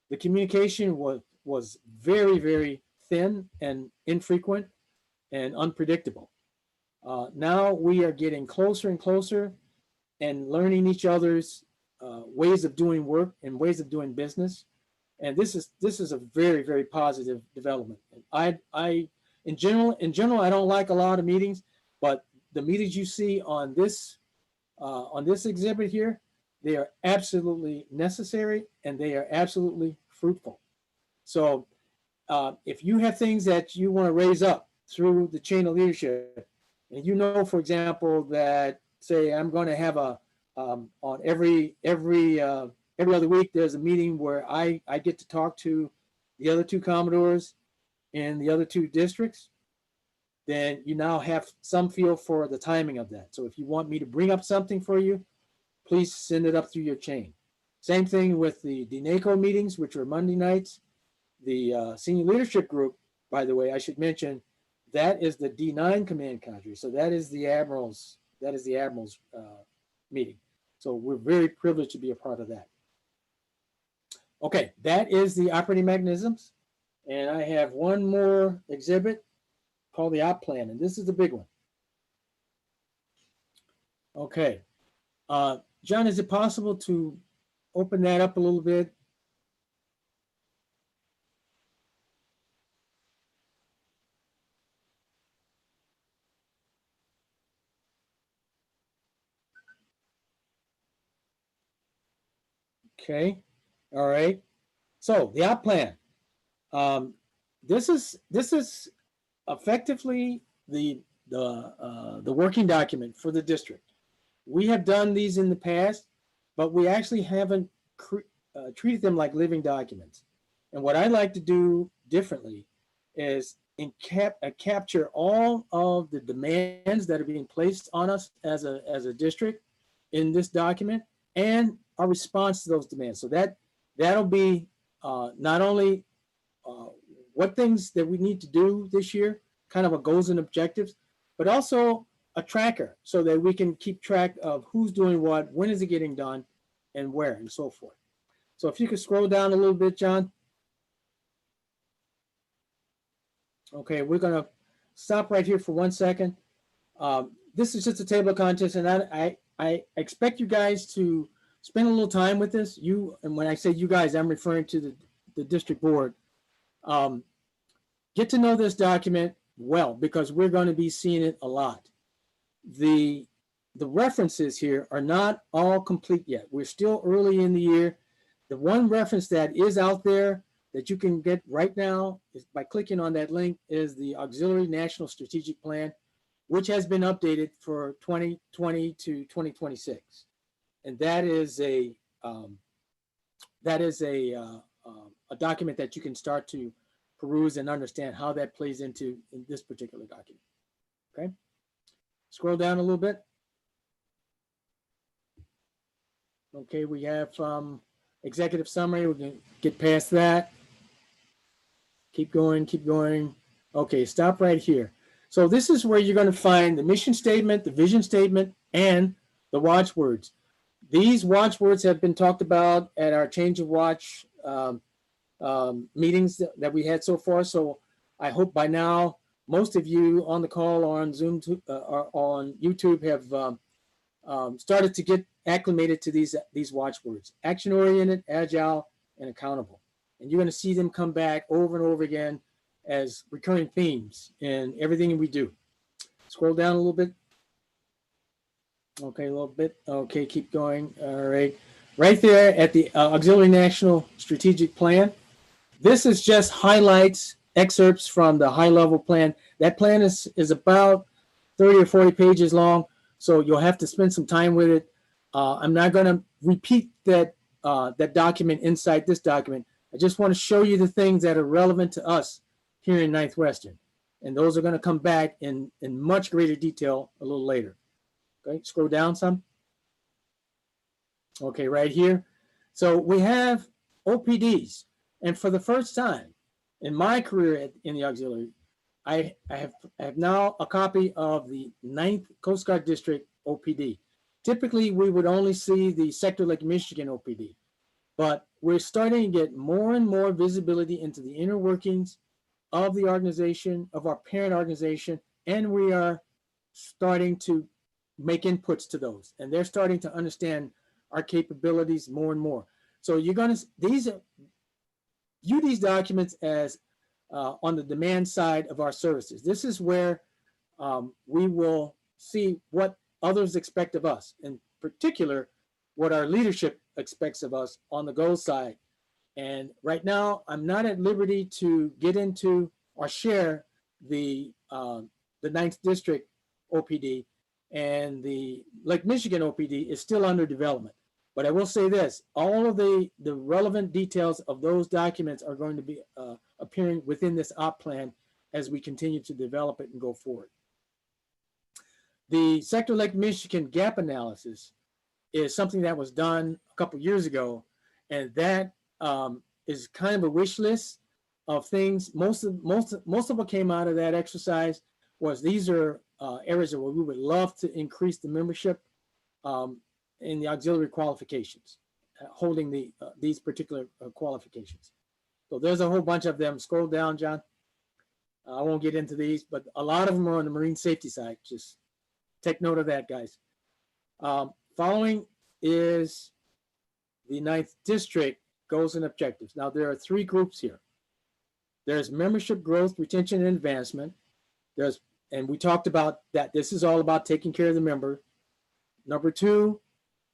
The communication was very, very thin and infrequent and unpredictable. Now we are getting closer and closer and learning each other's ways of doing work and ways of doing business. And this is a very, very positive development. And I in general, I don't like a lot of meetings, but the meetings you see on this exhibit here, they are absolutely necessary and they are absolutely fruitful. So if you have things that you want to raise up through the chain of leadership, and you know, for example, that say I'm going to have on every other week, there's a meeting where I get to talk to the other two Commodores in the other two districts. then you now have some feel for the timing of that. So if you want me to bring up something for you, please send it up through your chain. Same thing with the DNACO meetings, which are Monday nights. The senior leadership group, by the way, I should mention, that is the D9 command cadre. So that is the admirals. That is the admirals meeting. So we're very privileged to be a part of that. Okay, that is the operating mechanisms. And I have one more exhibit called the op plan, and this is the big one. Okay, John, is it possible to open that up a little bit? Okay, all right. So the op plan. This is effectively the working document for the district. We have done these in the past, but we actually haven't treated them like living documents. And what I like to do differently is capture all of the demands that are being placed on us as a district in this document and our response to those demands. So that'll be not only what things that we need to do this year, kind of a goals and objectives, but also a tracker so that we can keep track of who's doing what, when is it getting done, and where, and so forth. So if you could scroll down a little bit, John. Okay, we're gonna stop right here for 1 second. This is just a table of contents, and I expect you guys to spend a little time with this. And when I say you guys, I'm referring to the district board. Get to know this document well, because we're going to be seeing it a lot. The references here are not all complete yet. We're still early in the year. The one reference that is out there that you can get right now is by clicking on that link is the Auxiliary National Strategic Plan, which has been updated for 2020 to 2026. And that is a document that you can start to peruse and understand how that plays into in this particular document. Okay, scroll down a little bit. Okay, we have executive summary. We're going to get past that. Keep going, keep going. Okay, stop right here. So this is where you're going to find the mission statement, the vision statement, and the watchwords. These watchwords have been talked about at our change of watch meetings that we had so far. So I hope by now most of you on the call or on Zoom or on YouTube have started to get acclimated to these watchwords: action-oriented, agile, and accountable. And you're going to see them come back over and over again as recurring themes in everything we do. Scroll down a little bit. Okay, a little bit. Okay, keep going. All right. Right there at the Auxiliary National Strategic Plan. This is just highlights, excerpts from the high-level plan. That plan is about 30 or 40 pages long, so you'll have to spend some time with it. I'm not going to repeat that document inside this document. I just want to show you the things that are relevant to us here in Ninth Western. And those are going to come back in much greater detail a little later. Okay, scroll down some. Okay, right here. So we have OPDs. And for the first time in my career in the auxiliary, I have now a copy of the 9th Coast Guard District OPD. Typically, we would only see the Sector Lake Michigan OPD, but we're starting to get more and more visibility into the inner workings of the organization, of our parent organization, and we are starting to make inputs to those, and they're starting to understand our capabilities more and more. So you're going to view these documents as on the demand side of our services. This is where we will see what others expect of us, in particular, what our leadership expects of us on the goal side. And right now, I'm not at liberty to get into or share the 9th District OPD, and the Lake Michigan OPD is still under development. But I will say this, all of the relevant details of those documents are going to be appearing within this op plan as we continue to develop it and go forward. The Sector Lake Michigan gap analysis is something that was done a couple years ago, and that is kind of a wish list of things. Most of what came out of that exercise was these are areas where we would love to increase the membership in the auxiliary qualifications, holding these particular qualifications. So there's a whole bunch of them. Scroll down, John. I won't get into these, but a lot of them are on the marine safety side. Just take note of that, guys. Following is the 9th district goals and objectives. Now, there are 3 groups here. There's membership growth, retention, and advancement. And we talked about that. This is all about taking care of the member. Number 2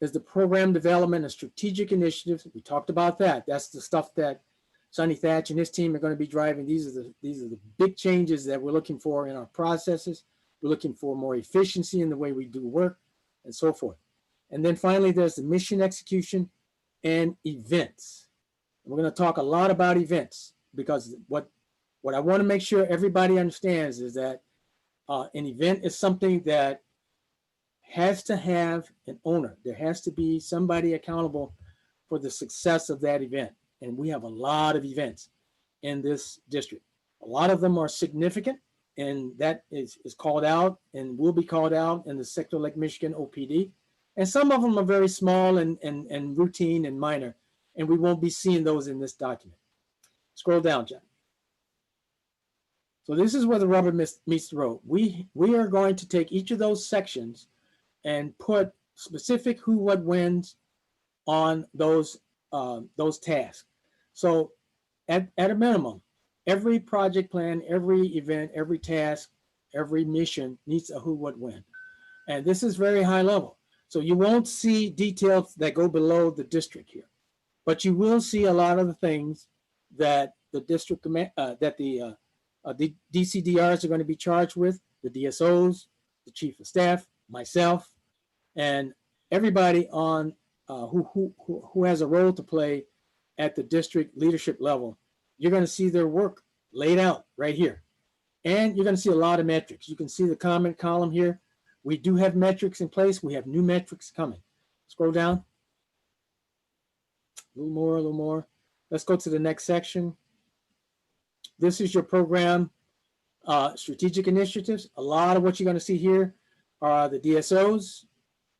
is the program development and strategic initiatives. We talked about that. That's the stuff that Sonny Thatch and his team are going to be driving. These are the big changes that we're looking for in our processes. We're looking for more efficiency in the way we do work and so forth. And then finally, there's the mission execution and events. We're going to talk a lot about events because what I want to make sure everybody understands is that an event is something that has to have an owner. There has to be somebody accountable for the success of that event. And we have a lot of events in this district. A lot of them are significant, and that is called out and will be called out in the Sector Lake Michigan OPD. And some of them are very small and routine and minor, and we won't be seeing those in this document. Scroll down, John. So this is where the rubber meets the road. We are going to take each of those sections and put specific who, what, whens on those tasks. So at a minimum, every project plan, every event, every task, every mission needs a who, what, when. And this is very high level. So you won't see details that go below the district here, but you will see a lot of the things that the district, the DCDRs are going to be charged with, the DSOs, the chief of staff, myself, and everybody on who has a role to play at the district leadership level. You're going to see their work laid out right here. And you're going to see a lot of metrics. You can see the comment column here. We do have metrics in place. We have new metrics coming. Scroll down. A little more. Let's go to the next section. This is your program strategic initiatives. A lot of what you're going to see here are the DSOs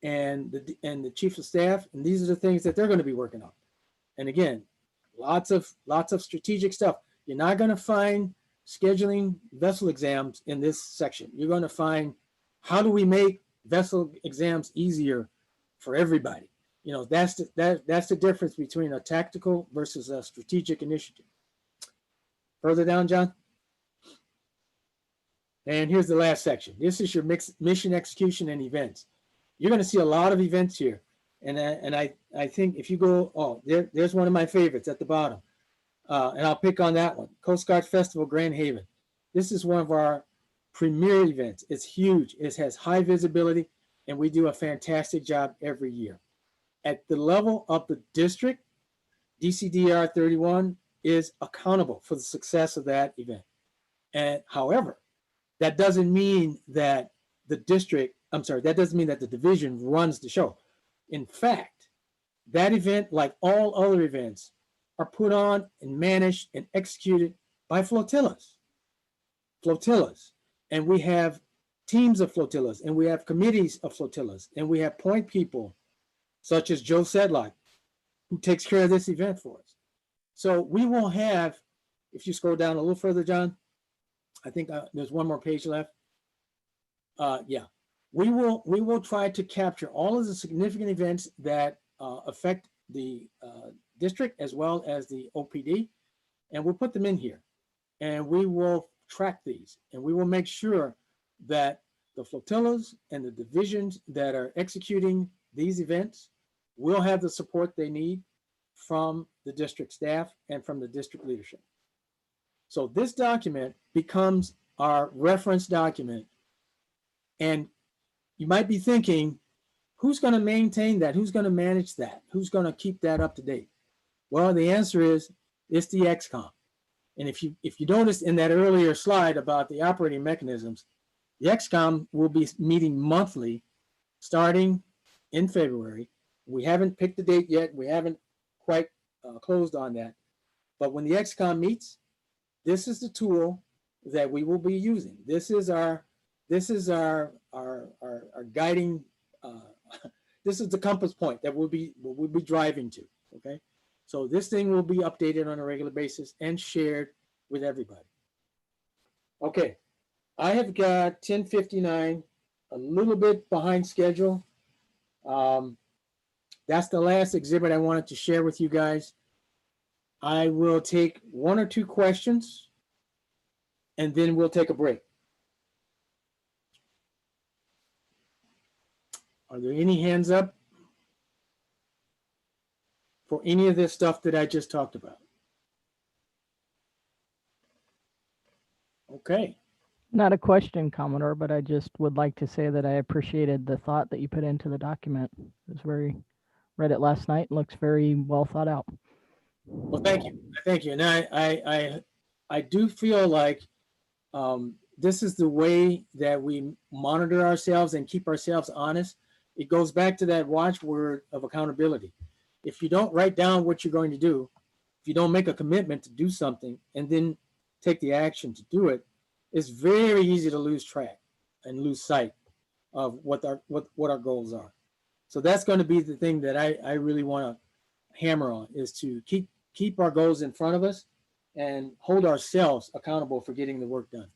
and the chief of staff. And these are the things that they're going to be working on. And again, lots of strategic stuff. You're not going to find scheduling vessel exams in this section. You're going to find how do we make vessel exams easier for everybody. You know, that's the difference between a tactical versus a strategic initiative. Further down, John. And here's the last section. This is your mission execution and events. You're going to see a lot of events here. And I think if you go, there's one of my favorites at the bottom. And I'll pick on that one. Coast Guard Festival, Grand Haven. This is one of our premier events. It's huge. It has high visibility, and we do a fantastic job every year. At the level of the district, DCDR 31 is accountable for the success of that event. And however, that doesn't mean that that doesn't mean that the division runs the show. In fact, that event, like all other events, are put on and managed and executed by flotillas. And we have teams of flotillas, and we have committees of flotillas, and we have point people such as Joe Sedlock, who takes care of this event for us. So we will have, if you scroll down a little further, John, I think there's one more page left. We will try to capture all of the significant events that affect the district as well as the OPD, and we'll put them in here. And we will track these, and we will make sure that the flotillas and the divisions that are executing these events will have the support they need from the district staff and from the district leadership. So this document becomes our reference document. And you might be thinking, who's going to maintain that? Who's going to manage that? Who's going to keep that up to date? Well, the answer is it's the XCOM. And if you noticed in that earlier slide about the operating mechanisms, the XCOM will be meeting monthly starting in February. We haven't picked the date yet. We haven't quite closed on that. But when the XCOM meets, this is the tool that we will be using. This is our guiding. This is the compass point that we'll be driving to. Okay, so this thing will be updated on a regular basis and shared with everybody. Okay, I have got 10:59, a little bit behind schedule. That's the last exhibit I wanted to share with you guys. I will take one or two questions, and then we'll take a break. Are there any hands up for any of this stuff that I just talked about? Okay. Not a question, Commodore, but I just would like to say that I appreciated the thought that you put into the document. It was read it last night and looks very well thought out. Well, thank you. Thank you. And I do feel like this is the way that we monitor ourselves and keep ourselves honest. It goes back to that watchword of accountability. If you don't write down what you're going to do, if you don't make a commitment to do something and then take the action to do it, it's very easy to lose track and lose sight of what our goals are. So that's going to be the thing that I really want to hammer on, is to keep our goals in front of us and hold ourselves accountable for getting the work done.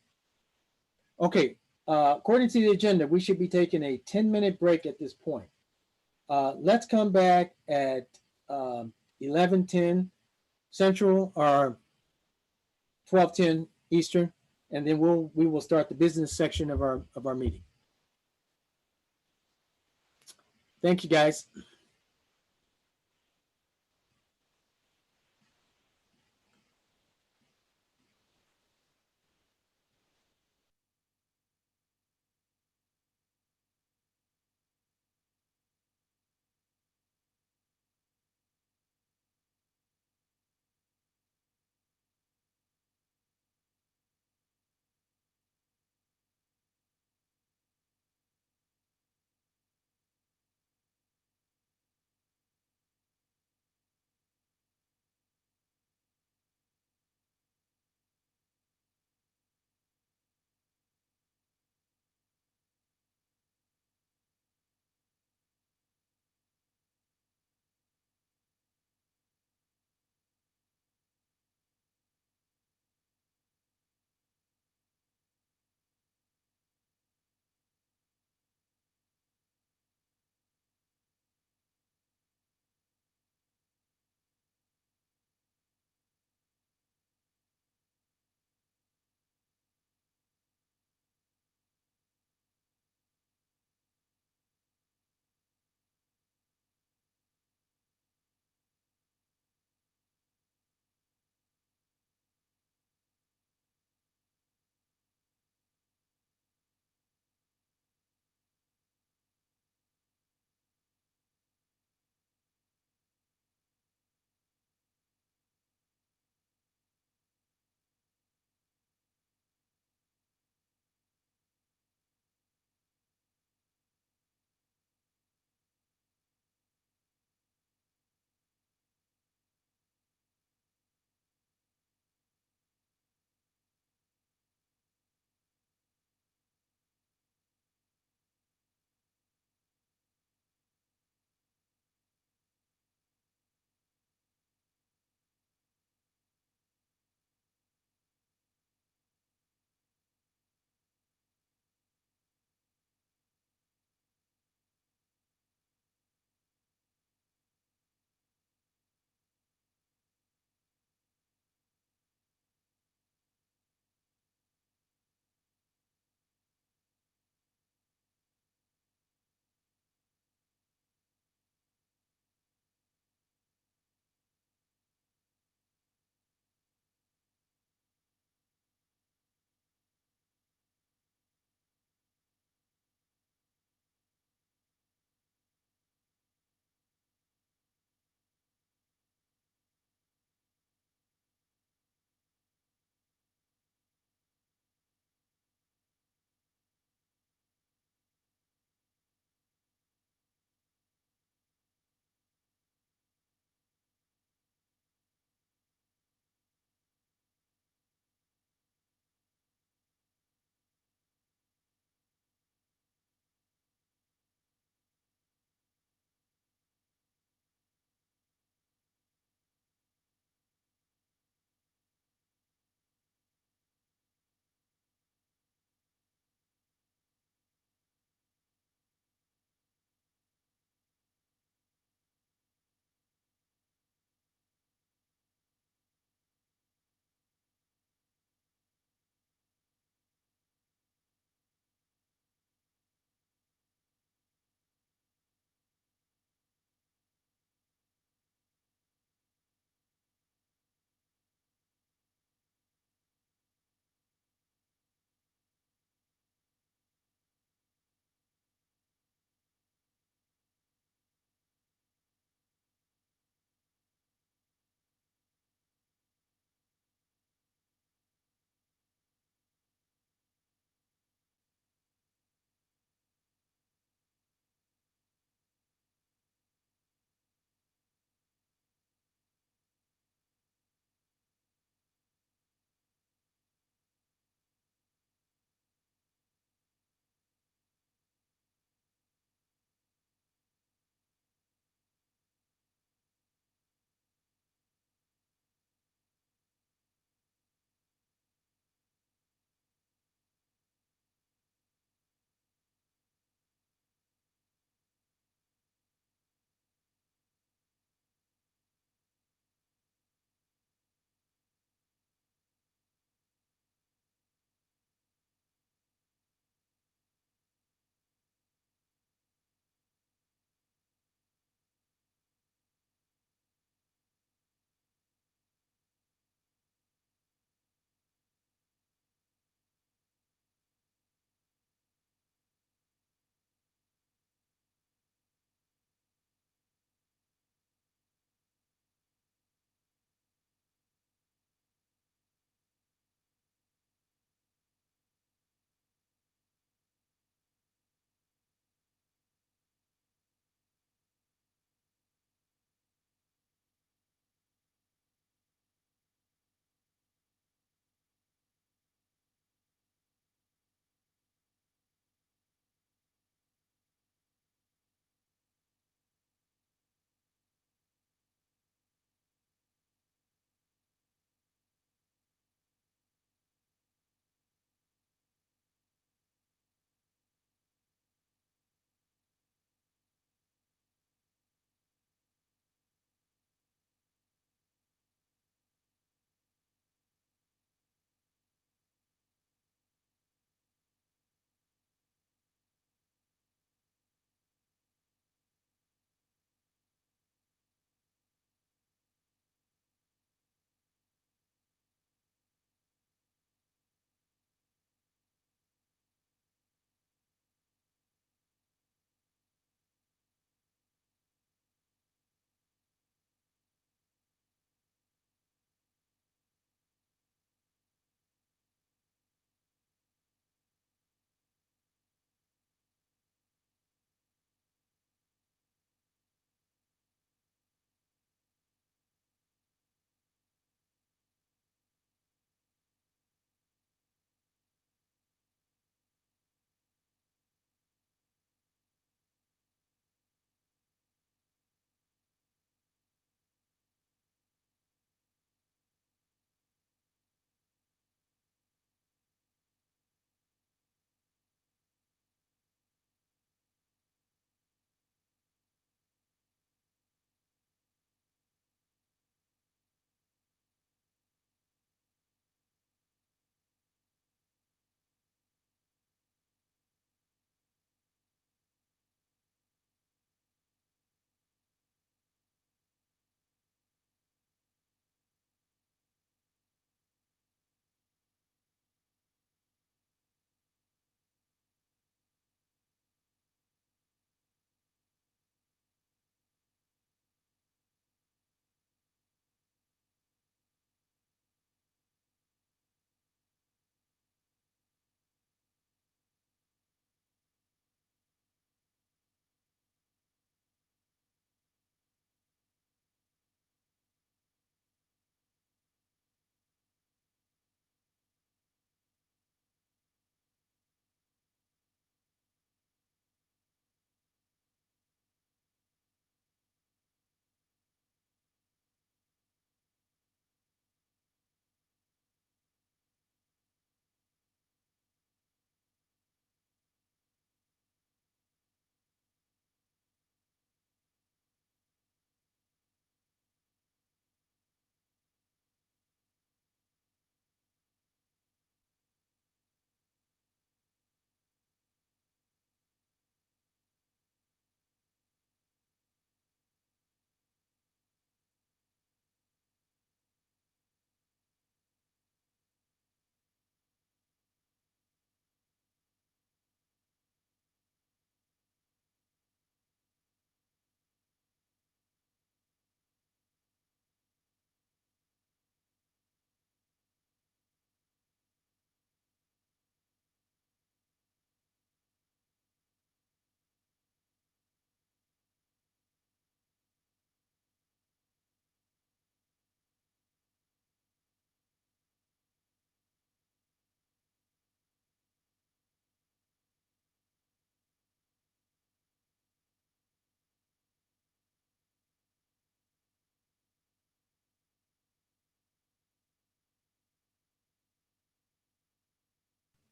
Okay, according to the agenda, we should be taking a 10-minute break at this point. Let's come back at 11:10 Central or 12:10 Eastern, and then we will start the business section of our meeting. Thank you, guys.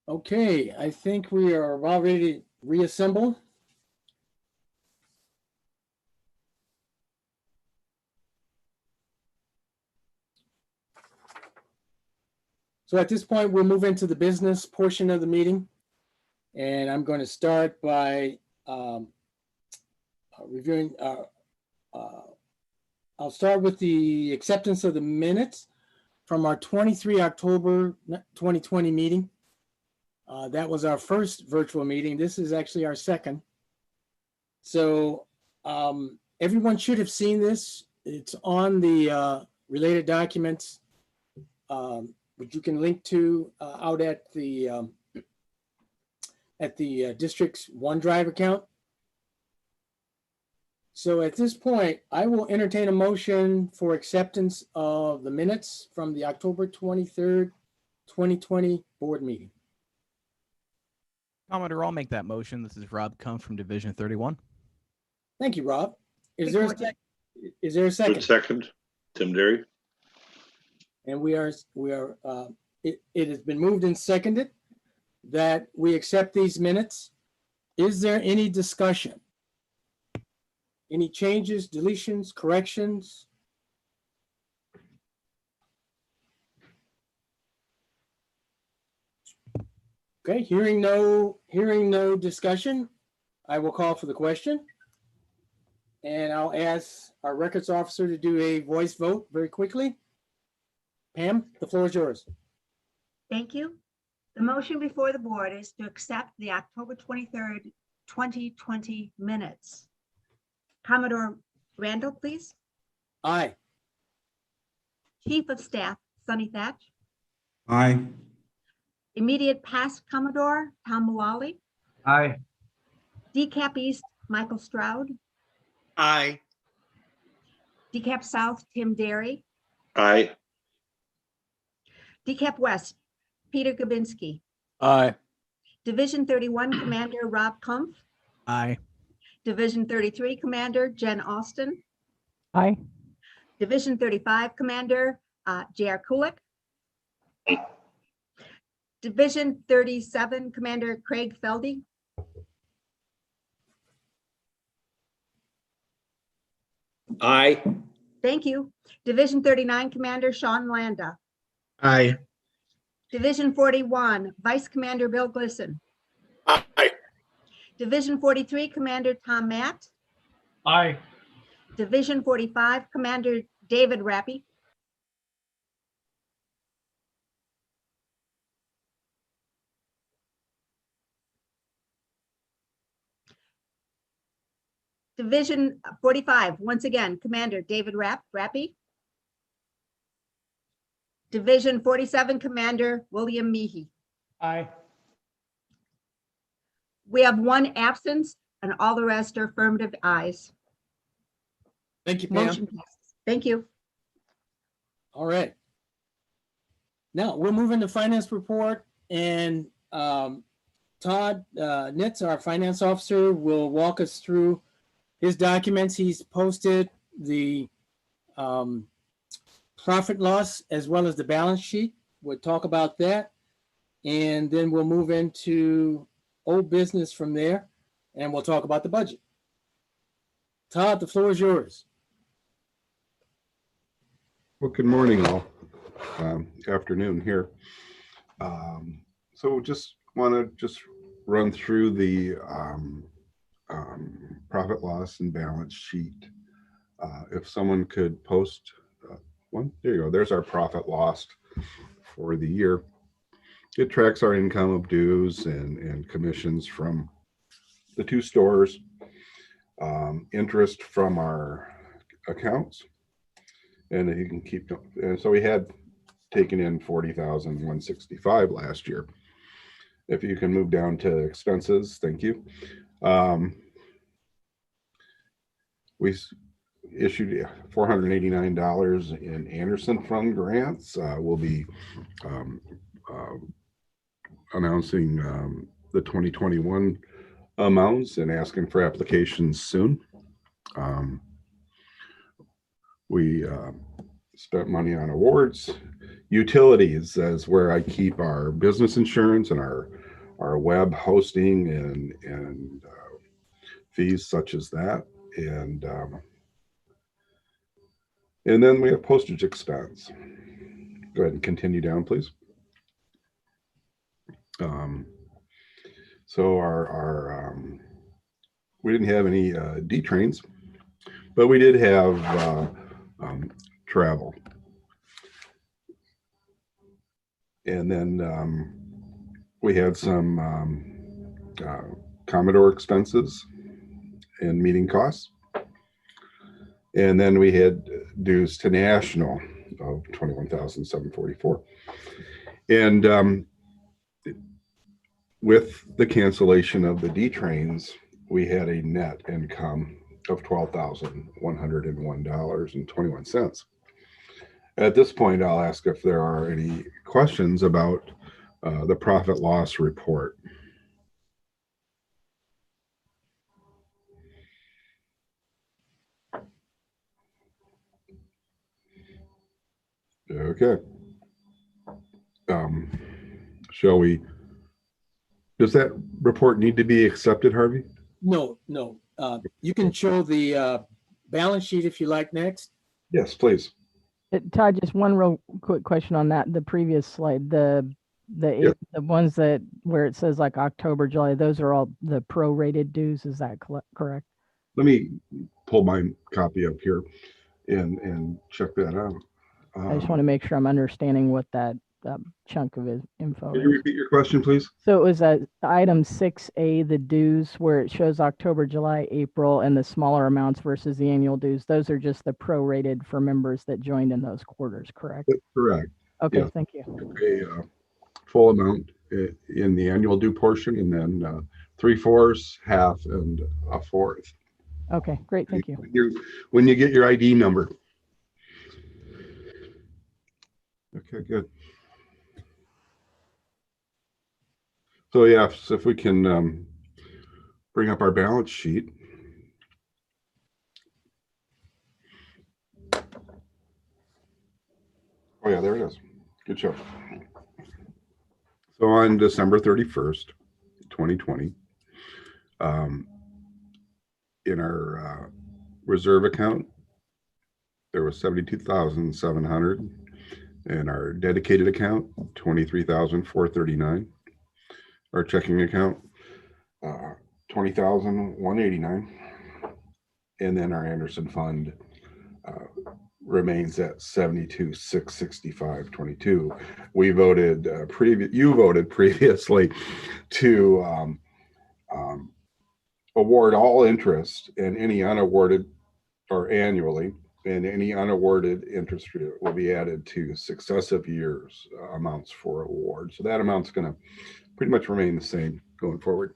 Okay, I think we are about ready to reassemble. So at this point, we'll move into the business portion of the meeting. And I'm going to start by reviewing, I'll start with the acceptance of the minutes from our 23 October 2020 meeting. That was our first virtual meeting. This is actually our second. So everyone should have seen this. It's on the related documents, which you can link to out at the district's OneDrive account. So at this point, I will entertain a motion for acceptance of the minutes from the October 23rd, 2020 board meeting. Commodore, I'll make that motion. This is Rob Kump from Division 31. Thank you, Rob. Is there a second? Good second, Tim Derry. And it has been moved and seconded that we accept these minutes. Is there any discussion? Any changes, deletions, corrections? Okay, hearing no discussion, I will call for the question. And I'll ask our records officer to do a voice vote very quickly. Pam, the floor is yours. Thank you. The motion before the board is to accept the October 23rd, 2020 minutes. Commodore Randall, please. Aye. Chief of Staff, Sonny Thatch. Aye. Immediate past Commodore, Tom Mullally. Aye. DCAP East, Michael Stroud. Aye. DCAP South, Tim Derry. Aye. DCAP West, Peter Gabinski. Aye. Division 31 Commander Rob Kumpf. Aye. Division 33 Commander Jen Austin. Aye. Division 35 Commander J.R. Kulik. Division 37 Commander Craig Feldy. Aye. Thank you. Division 39 Commander Sean Landa. Aye. Division 41 Vice Commander Bill Glisson. Aye. Division 43 Commander Tom Matt. Aye. Division 45 Commander David Rappy. Division 45, once again, Commander David Rappy. Division 47 Commander William Meehee. Aye. We have one absence and all the rest are affirmative ayes. Thank you, Pam. Motion passes. Thank you. All right. Now we'll move into finance report, and Todd Nitz, our finance officer, will walk us through his documents. He's posted the profit loss as well as the balance sheet. We'll talk about that, and then we'll move into old business from there, and we'll talk about the budget. Todd, the floor is yours. Well, good morning, all. Afternoon here. So just want to run through the profit loss and balance sheet. If someone could post one, there you go. There's our profit loss for the year. It tracks our income of dues and commissions from the two stores, interest from our accounts, and you can keep going. And so we had taken in $40,165 last year. If you can move down to expenses, thank you. We issued $489 in Anderson Fund grants. We'll be announcing the 2021 amounts and asking for applications soon. We spent money on awards. Utilities is where I keep our business insurance and our web hosting and fees such as that. And then we have postage expense. Go ahead and continue down, please. So we didn't have any D trains, but we did have travel. And then we had some Commodore expenses and meeting costs. And then we had dues to National of $21,744. And with the cancellation of the D trains, we had a net income of $12,101.21. At this point, I'll ask if there are any questions about the profit loss report. Okay. Shall we? Does that report need to be accepted, Harvey? No. You can show the balance sheet if you like next. Yes, please. Todd, just one real quick question on that. The previous slide, the ones that where it says like October, July, those are all the prorated dues. Is that correct? Let me pull my copy up here and check that out. I just want to make sure I'm understanding what that chunk of his info Can is. you repeat your question, please? So it was item 6A, the dues, where it shows October, July, April, and the smaller amounts versus the annual dues. Those are just the prorated for members that joined in those quarters, correct? That's correct. Okay, Yeah. thank you. A full amount in the annual due portion, and then 3/4, half, and a fourth. Okay, great, thank you. When you get your ID number. Okay, good. So yes, if we can bring up our balance sheet. Oh yeah, there it is. Good show. So on December 31st, 2020, in our reserve account, there was 72,700. In our dedicated account, 23,439. Our checking account, 20,189. And then our Anderson fund remains at 72,665.22. We voted you voted previously to award all interest and any unawarded, or annually, and any unawarded interest will be added to successive years amounts for award. So that amount's going to pretty much remain the same going forward.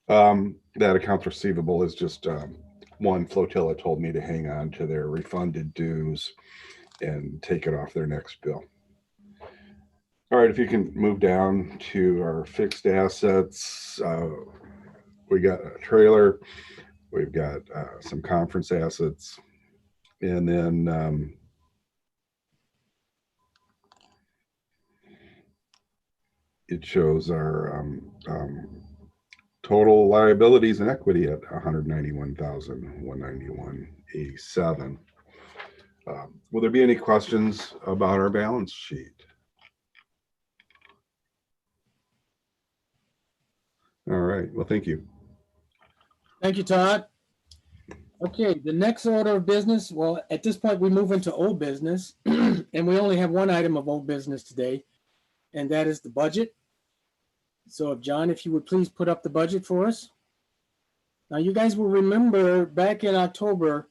That accounts receivable is just one flotilla told me to hang on to their refunded dues and take it off their next bill. All right, if you can move down to our fixed assets, we got a trailer, we've got some conference assets, and then it shows our total liabilities and equity at 191,191.87. Will there be any questions about our balance sheet? All right, well, thank you. Thank you, Todd. Okay, the next order of business, well, at this point, we move into old business, and we only have one item of old business today, and that is the budget. So, John, if you would please put up the budget for us. Now, you guys will remember back in October,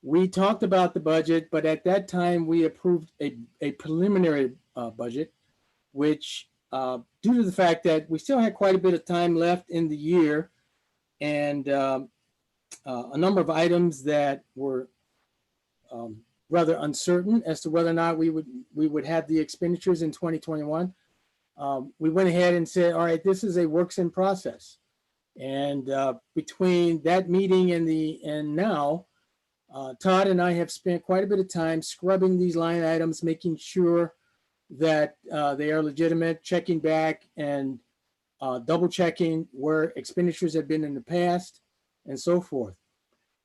we talked about the budget, but at that time, we approved a preliminary budget, which due to the fact that we still had quite a bit of time left in the year, and a number of items that were rather uncertain as to whether or not we would have the expenditures in 2021. We went ahead and said, all right, this is a works in process. And between that meeting and now, Todd and I have spent quite a bit of time scrubbing these line items, making sure that they are legitimate, checking back and double checking where expenditures have been in the past and so forth.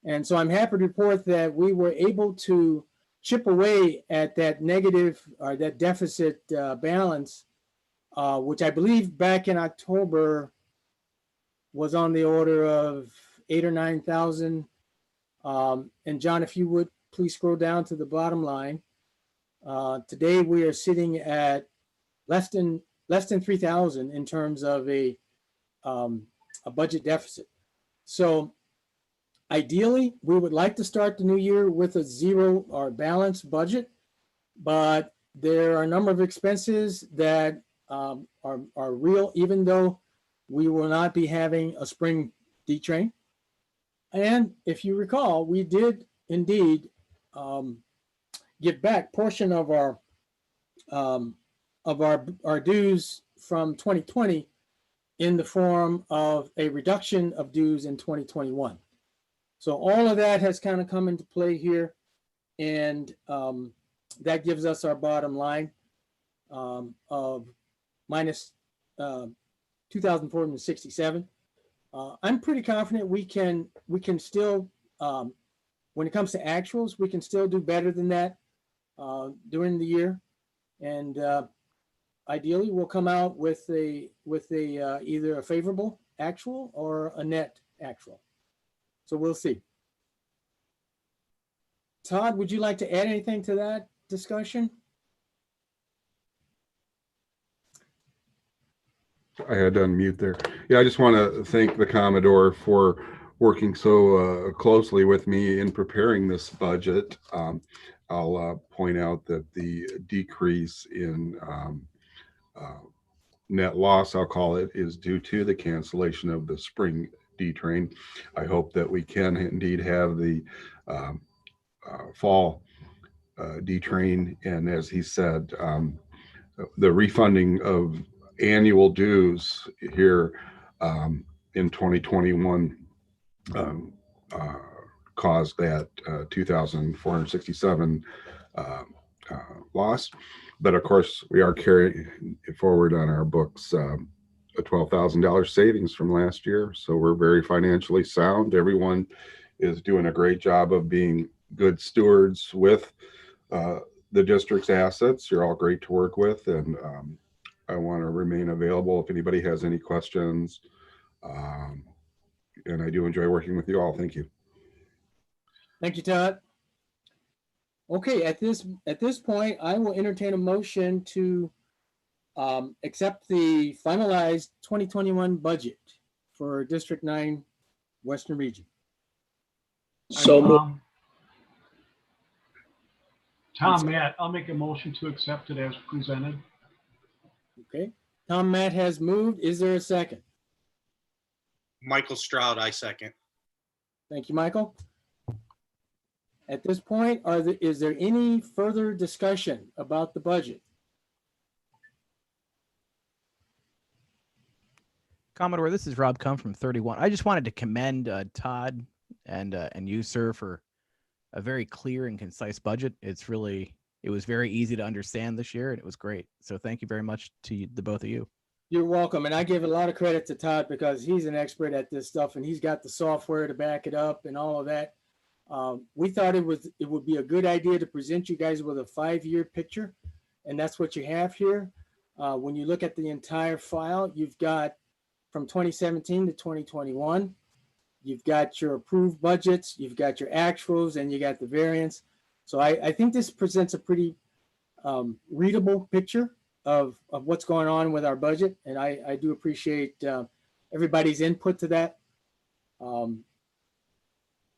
And so I'm happy to report that we were able to chip away at that negative or that deficit balance, which I believe back in October was on the order of 8,000 or 9,000. And John, if you would please scroll down to the bottom line. Today we are sitting at less than 3,000 in terms of a budget deficit. So ideally, we would like to start the new year with a zero or balanced budget, but there are a number of expenses that are real, even though we will not be having a spring D train. And if you recall, we did indeed give back portion of our dues from 2020 in the form of a reduction of dues in 2021. So all of that has kind of come into play here, and that gives us our bottom line of minus 2,467. I'm pretty confident we can still, when it comes to actuals, we can still do better than that during the year, and ideally we'll come out with either a favorable actual or a net actual. So we'll see. Todd, would you like to add anything to that discussion? I had to unmute there. Yeah, I just want to thank the Commodore for working so closely with me in preparing this budget. I'll point out that the decrease in net loss, I'll call it, is due to the cancellation of the spring D train. I hope that we can indeed have the fall D train, and as he said, the refunding of annual dues here in 2021 caused that 2,467 loss. But of course, we are carrying forward on our books a $12,000 savings from last year. So we're very financially sound. Everyone is doing a great job of being good stewards with the district's assets. You're all great to work with, and I want to remain available if anybody has any questions. And I do enjoy working with you all. Thank you. Thank you, Todd. Okay, at this point, I will entertain a motion to accept the finalized 2021 budget for District 9 Western Region. So Tom, Matt, I'll make a motion to accept it as presented. Okay, Tom, Matt has moved. Is there a second? Michael Stroud, I second. Thank you, Michael. At this point, is there any further discussion about the budget? Commodore, this is Rob Cum from 31. I just wanted to commend Todd and you, sir, for a very clear and concise budget. It was very easy to understand this year, and it was great. So thank you very much to the both of you. You're welcome. And I give a lot of credit to Todd because he's an expert at this stuff, and he's got the software to back it up and all of that. We thought it would be a good idea to present you guys with a 5-year picture, and that's what you have here. When you look at the entire file, you've got from 2017 to 2021, you've got your approved budgets, you've got your actuals, and you got the variance. So I think this presents a pretty readable picture of what's going on with our budget, and I do appreciate everybody's input to that.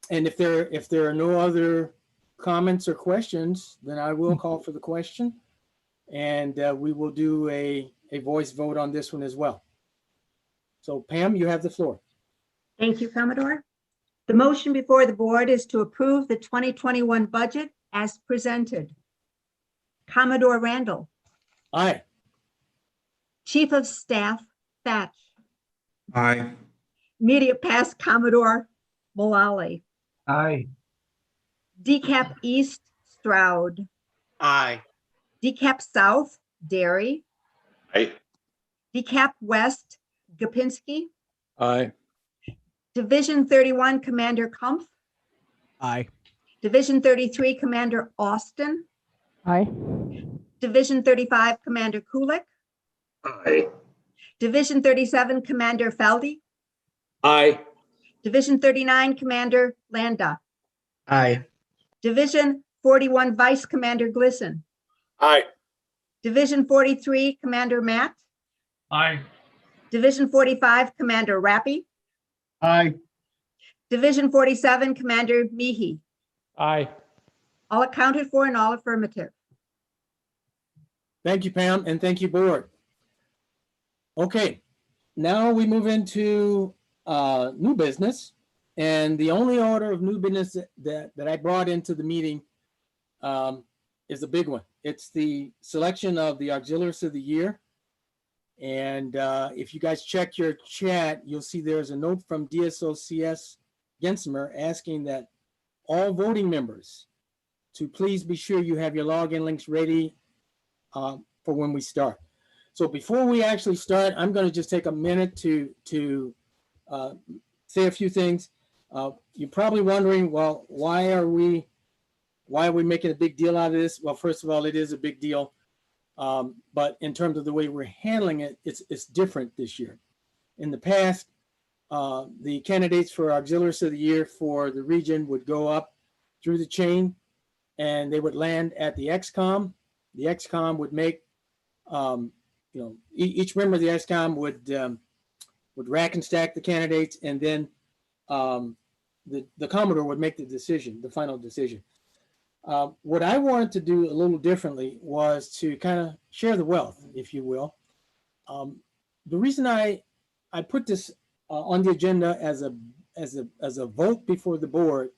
And if there are no other comments or questions, then I will call for the question, and we will do a voice vote on this one as well. So Pam, you have the floor. Thank you, Commodore. The motion before the board is to approve the 2021 budget as presented. Commodore Randall. Aye. Chief of Staff Thatch. Aye. Immediate past Commodore Mullally. Aye. DCAP East, Stroud. Aye. DCAP South, Derry. Aye. DCAP West, Gopinski. Aye. Division 31, Commander Kumpf. Aye. Division 33, Commander Austin. Aye. Division 35, Commander Kulik. Aye. Division 37, Commander Feldy. Aye. Division 39, Commander Landa. Aye. Division 41, Vice Commander Glisson. Aye. Division 43, Commander Matt. Aye. Division 45, Commander Rappy. Aye. Division 47, Commander Meehee. Aye. All accounted for and all affirmative. Thank you, Pam, and thank you, board. Okay, now we move into new business. And the only order of new business that I brought into the meeting is a big one. It's the selection of the Auxiliarist of the Year. And if you guys check your chat, you'll see there's a note from DSOCS Gensimer asking that all voting members to please be sure you have your login links ready for when we start. So before we actually start, I'm going to just take a minute to say a few things. You're probably wondering, well, why are we making a big deal out of this? Well, first of all, it is a big deal. But in terms of the way we're handling it, it's different this year. In the past, the candidates for Auxiliarist of the Year for the region would go up through the chain and they would land at the XCOM. The XCOM would make, each member of the XCOM would rack and stack the candidates, and then the Commodore would make the decision, the final decision. What I wanted to do a little differently was to kind of share the wealth, if you will. The reason I put this on the agenda as a vote before the board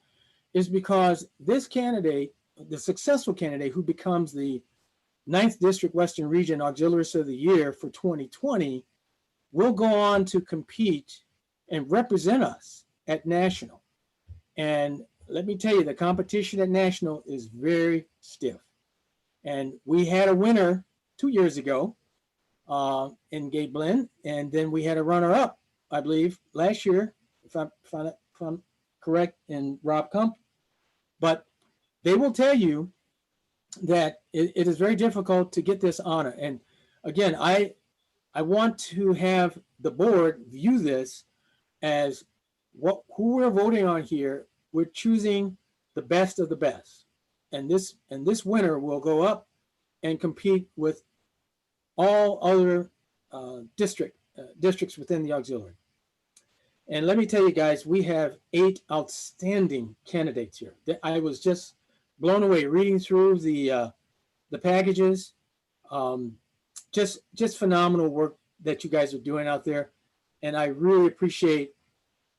is because this candidate, the successful candidate who becomes the 9th District Western Region Auxiliarist of the Year for 2020 will go on to compete and represent us at National. And let me tell you, the competition at National is very stiff. And we had a winner 2 years ago in Gabe Lynn, and then we had a runner-up, I believe, last year, if I'm correct, in Rob Kump. But they will tell you that it is very difficult to get this honor. And again, I want to have the board view this as who we're voting on here. We're choosing the best of the best. And this winner will go up and compete with all other districts within the auxiliary. And let me tell you guys, we have 8 outstanding candidates here. I was just blown away reading through the packages. Just phenomenal work that you guys are doing out there. And I really appreciate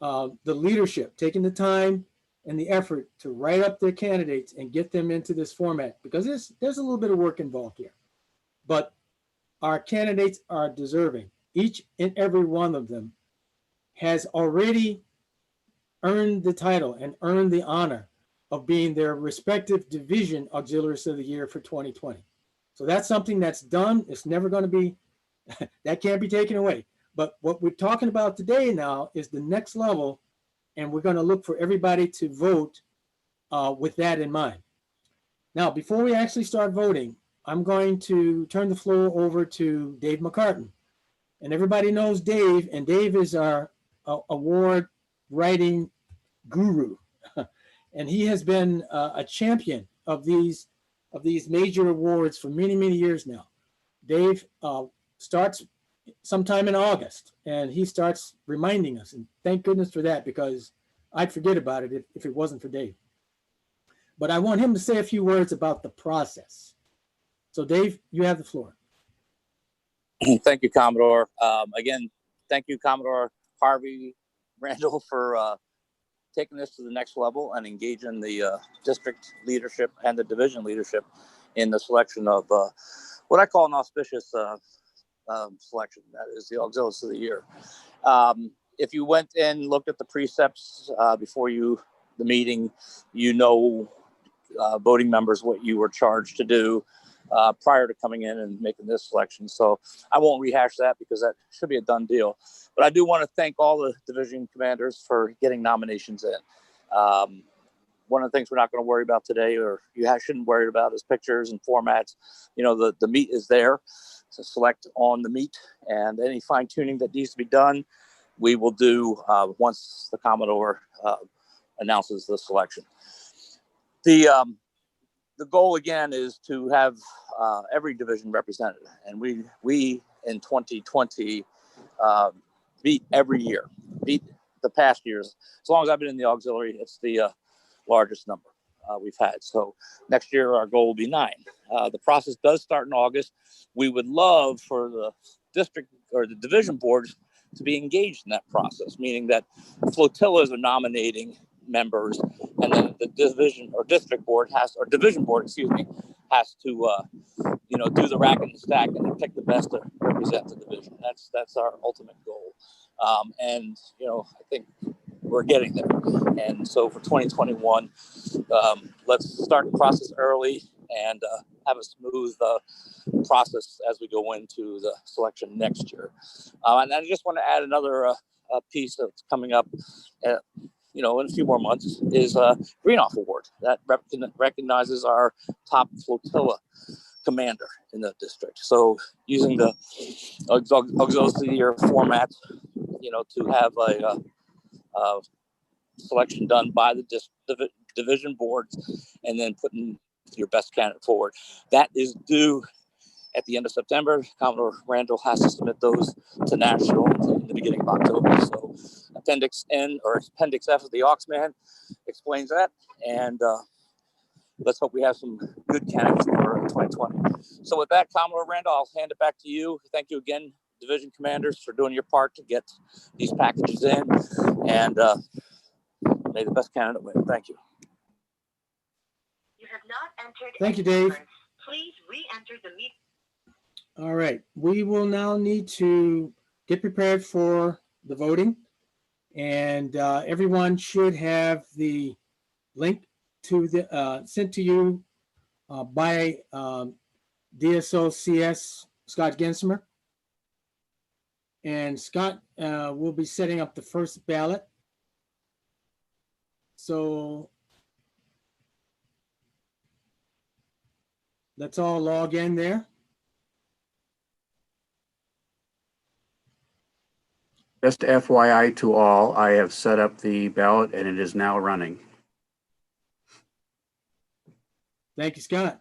the leadership, taking the time and the effort to write up their candidates and get them into this format, because there's a little bit of work involved here. But our candidates are deserving. Each and every one of them has already earned the title and earned the honor of being their respective division Auxiliarist of the Year for 2020. So that's something that's done. It's never going to be, that can't be taken away. But what we're talking about today now is the next level, and we're going to look for everybody to vote with that in mind. Now, before we actually start voting, I'm going to turn the floor over to Dave McCartan. And everybody knows Dave, and Dave is our award writing guru. And he has been a champion of these major awards for many, many years now. Dave starts sometime in August, and he starts reminding us, and thank goodness for that, because I'd forget about it if it wasn't for Dave. But I want him to say a few words about the process. So Dave, you have the floor. Thank you, Commodore. Again, thank you, Commodore Harvey Randall, for taking this to the next level and engaging the district leadership and the division leadership in the selection of what I call an auspicious selection. That is the Auxiliarist of the Year. If you went and looked at the precepts before the meeting, you know voting members what you were charged to do prior to coming in and making this selection. So I won't rehash that because that should be a done deal. But I do want to thank all the division commanders for getting nominations in. One of the things we're not going to worry about today, or you shouldn't worry about, is pictures and formats. You know, the meat is there to select on the meat, and any fine tuning that needs to be done, we will do once the Commodore announces the selection. The goal again is to have every division represented, and we in 2020 beat every year, beat the past years. As long as I've been in the auxiliary, it's the largest number we've had. So next year our goal will be 9. The process does start in August. We would love for the district or the division boards to be engaged in that process, meaning that flotillas are nominating members, and then the division or district board division board, has to do the rack and stack and pick the best to represent the division. That's our ultimate goal, and I think we're getting there. And so for 2021, let's start the process early and have a smooth process as we go into the selection next year. And I just want to add another piece that's coming up, in a few more months, is a runoff award that recognizes our top flotilla commander in the district. So using the auxiliary format, to have a selection done by the division boards, and then putting your best candidate forward. That is due at the end of September. Commodore Randall has to submit those to National in the beginning of October. So Appendix N or Appendix F of the Auxman explains that. And let's hope we have some good candidates for 2020. So with that, Commodore Randall, I'll hand it back to you. Thank you again, division commanders, for doing your part to get these packages in. And may the best candidate win. Thank you. You have not entered. Thank you, Dave. Please re-enter the meeting. All right, we will now need to get prepared for the voting, and everyone should have the link to the sent to you by DSOCS Scott Gensimer. And Scott will be setting up the first ballot. So let's all log in there. Just FYI to all, I have set up the ballot and it is now running. Thank you, Scott.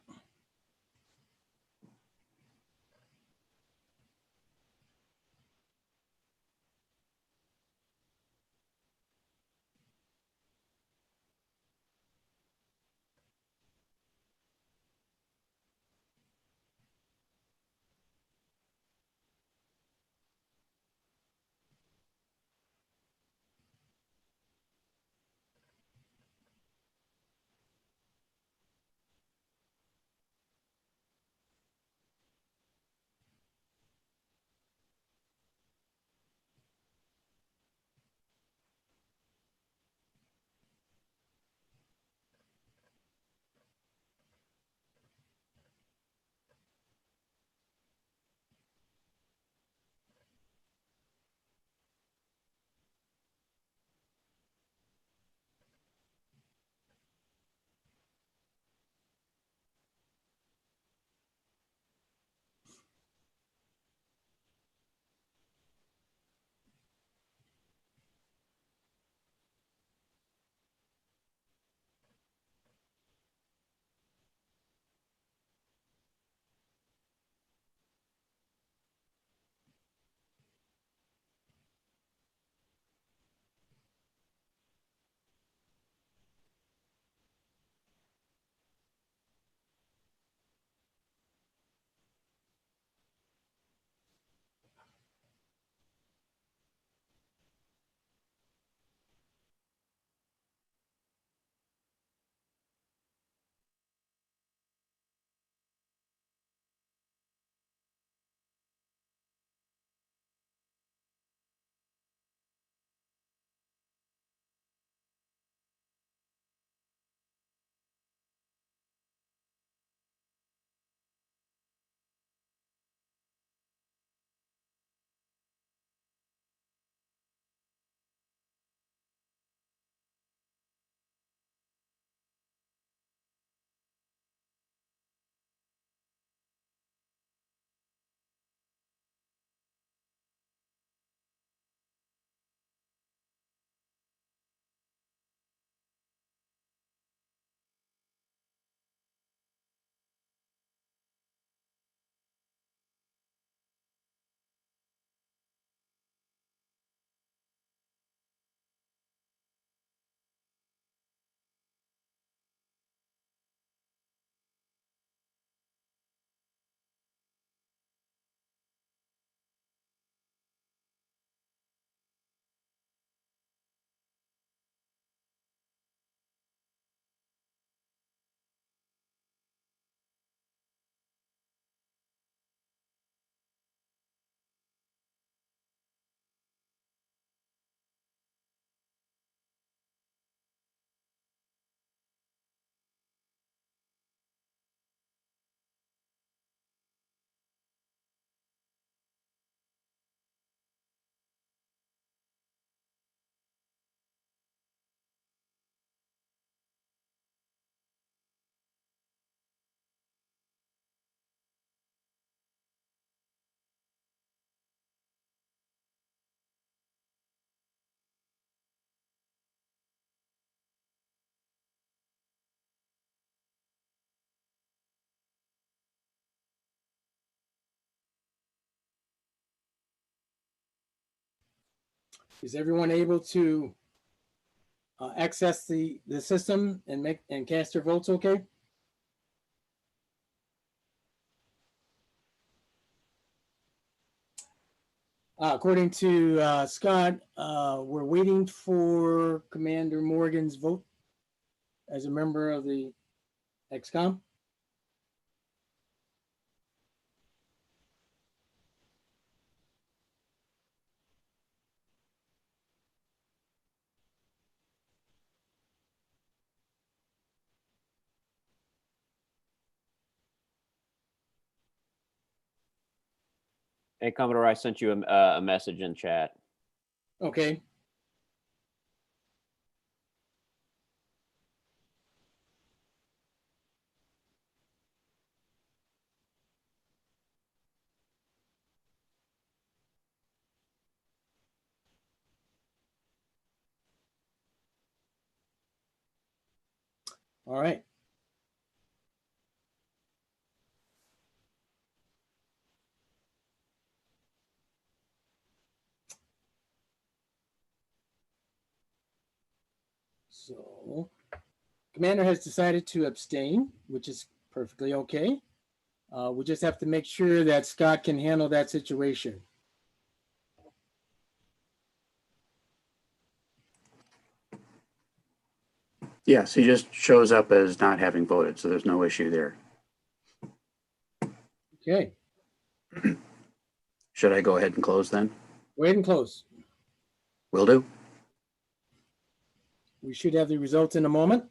Is everyone able to access the system and cast their votes okay? According to Scott, we're waiting for Commander Morgan's vote as a member of the XCOM. Hey, Commodore, I sent you a message in chat. Okay. All right. So, Commander has decided to abstain, which is perfectly okay. We just have to make sure that Scott can handle that situation. Yes, he just shows up as not having voted, so there's no issue there. Okay. Should I go ahead and close then? Go ahead and close. Will do. We should have the results in a moment.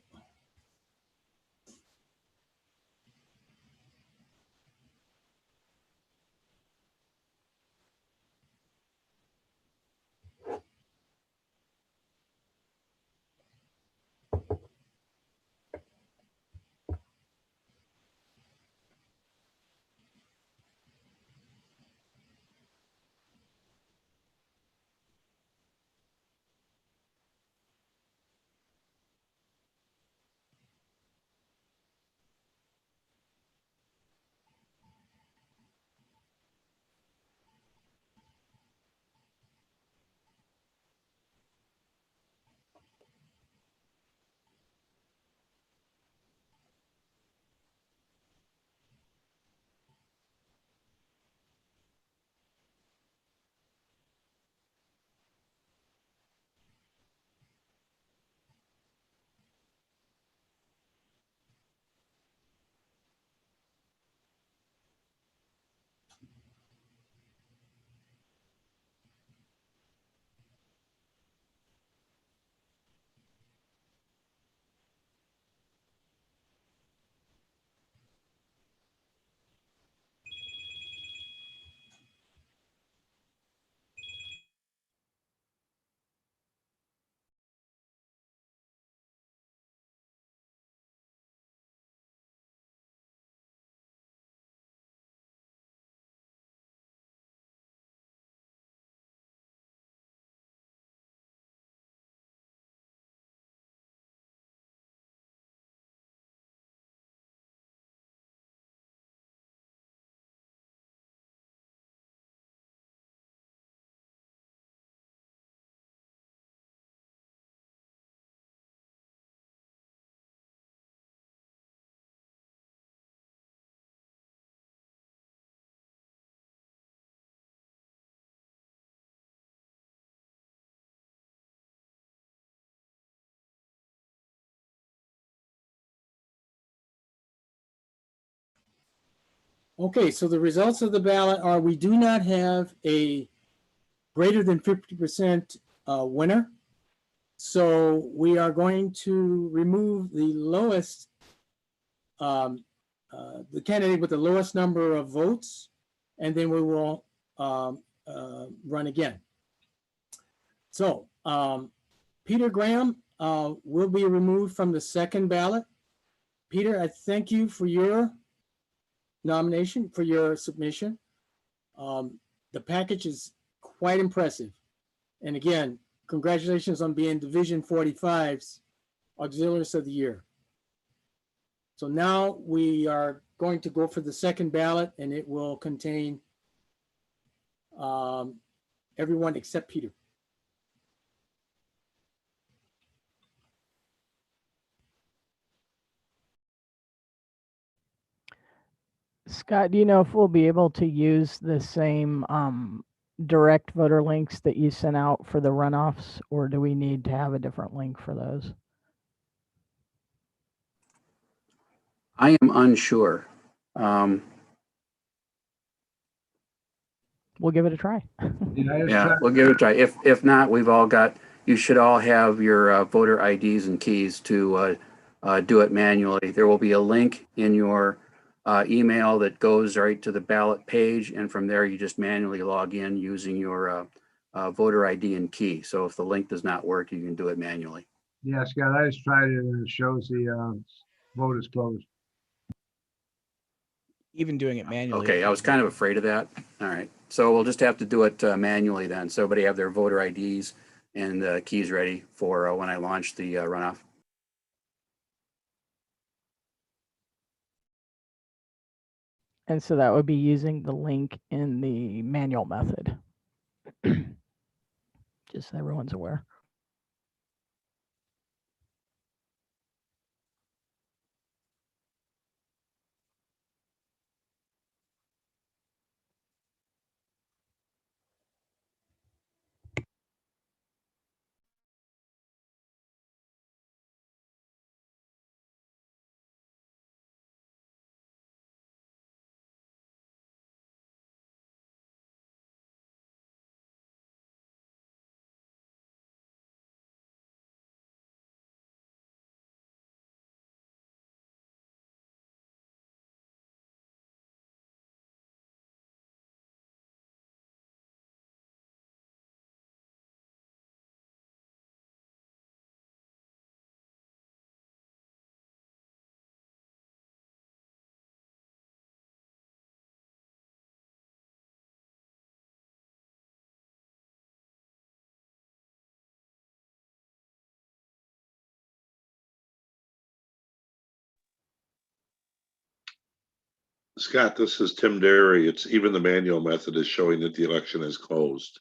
Okay, so the results of the ballot are we do not have a greater than 50% winner. So we are going to remove the lowest, the candidate with the lowest number of votes, and then we will run again. So Peter Graham will be removed from the second ballot. Peter, I thank you for your nomination, for your submission. The package is quite impressive. And again, congratulations on being Division 45's Auxiliarist of the Year. So now we are going to go for the second ballot, and it will contain everyone except Peter. Scott, do you know if we'll be able to use the same direct voter links that you sent out for the runoffs, or do we need to have a different link for those? I am unsure. We'll give it a try. Yeah, we'll give it a try. If not, you should all have your voter IDs and keys to do it manually. There will be a link in your email that goes right to the ballot page, and from there you just manually log in using your voter ID and key. So if the link does not work, you can do it manually. Yeah, Scott, I just tried it and it shows the vote is closed. Even doing it manually. Okay, I was kind of afraid of that. All right, so we'll just have to do it manually then. So everybody have their voter IDs and keys ready for when I launch the runoff. And so that would be using the link in the manual method. Just so everyone's aware. Scott, this is Tim Derry. It's even the manual method is showing that the election is closed.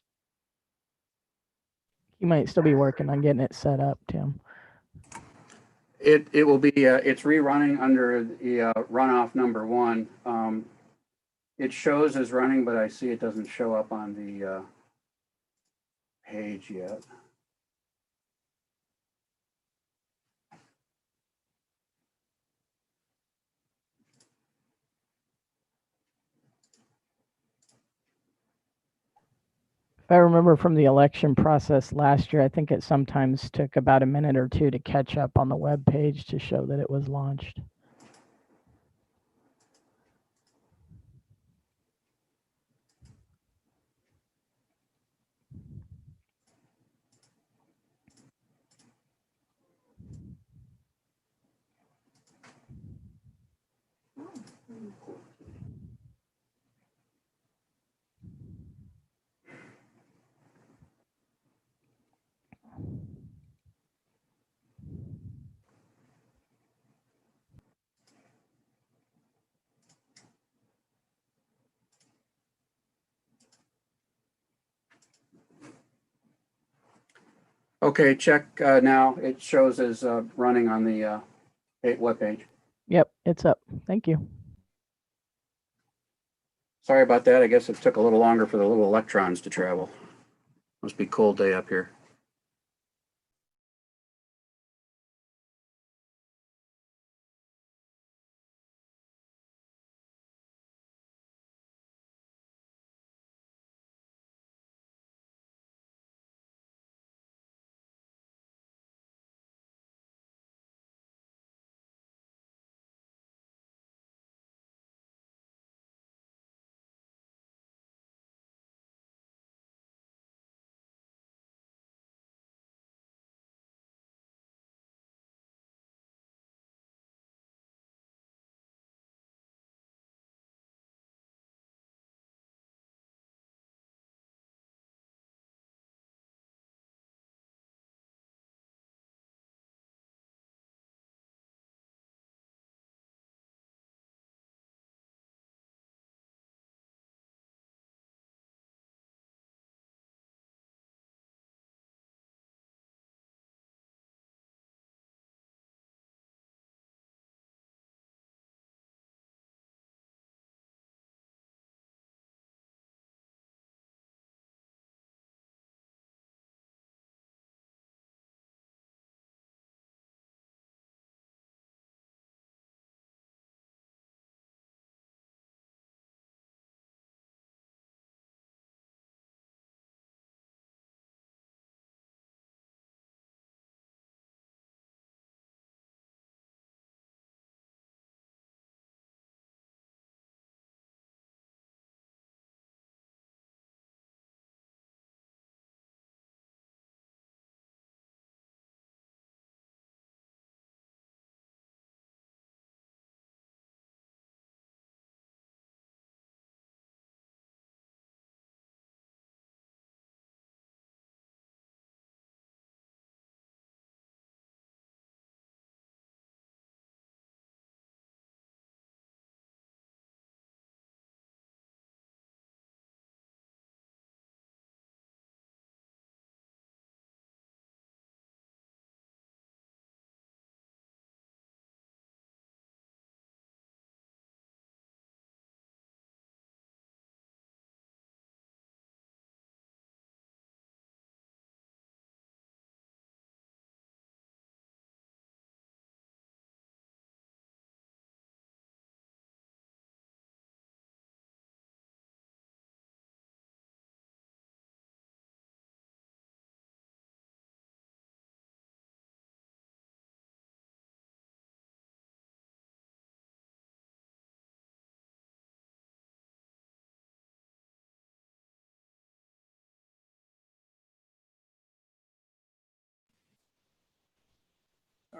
You might still be working on getting it set up, Tim. It will be it's rerunning under the runoff number 1. It shows as running, but I see it doesn't show up on the page yet. If I remember from the election process last year, I think it sometimes took about a minute or two to catch up on the web page to show that it was launched. Okay, check now. It shows as running on the web page. Yep, it's up. Thank you. Sorry about that. I guess it took a little longer for the little electrons to travel. Must be a cold day up here.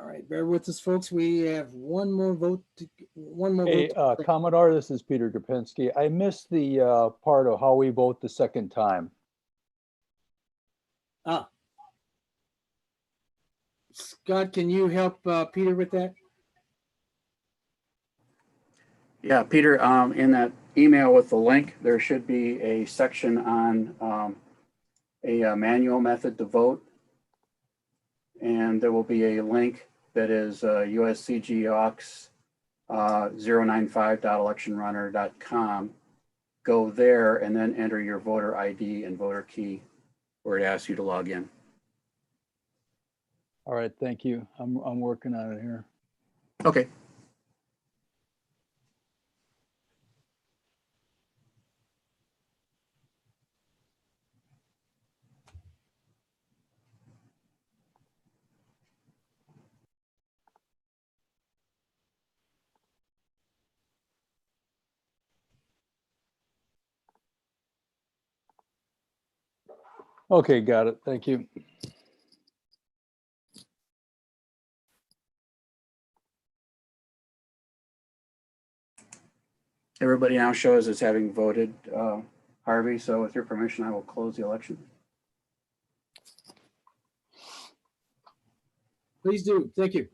All right, bear with us, folks. We have one more vote. Hey, Commodore, this is Peter Gopinski. I missed the part of how we vote the second time. Scott, can you help Peter with that? Yeah, Peter, in that email with the link, there should be a section on a manual method to vote. And there will be a link that is USCG aux 095.electionrunner.com. Go there and then enter your voter ID and voter key where it asks you to log in. All right, thank you. I'm working on it here. Okay. Okay, got it. Thank you. Everybody now shows as having voted, Harvey. So with your permission, I will close the election. Please do. Thank you.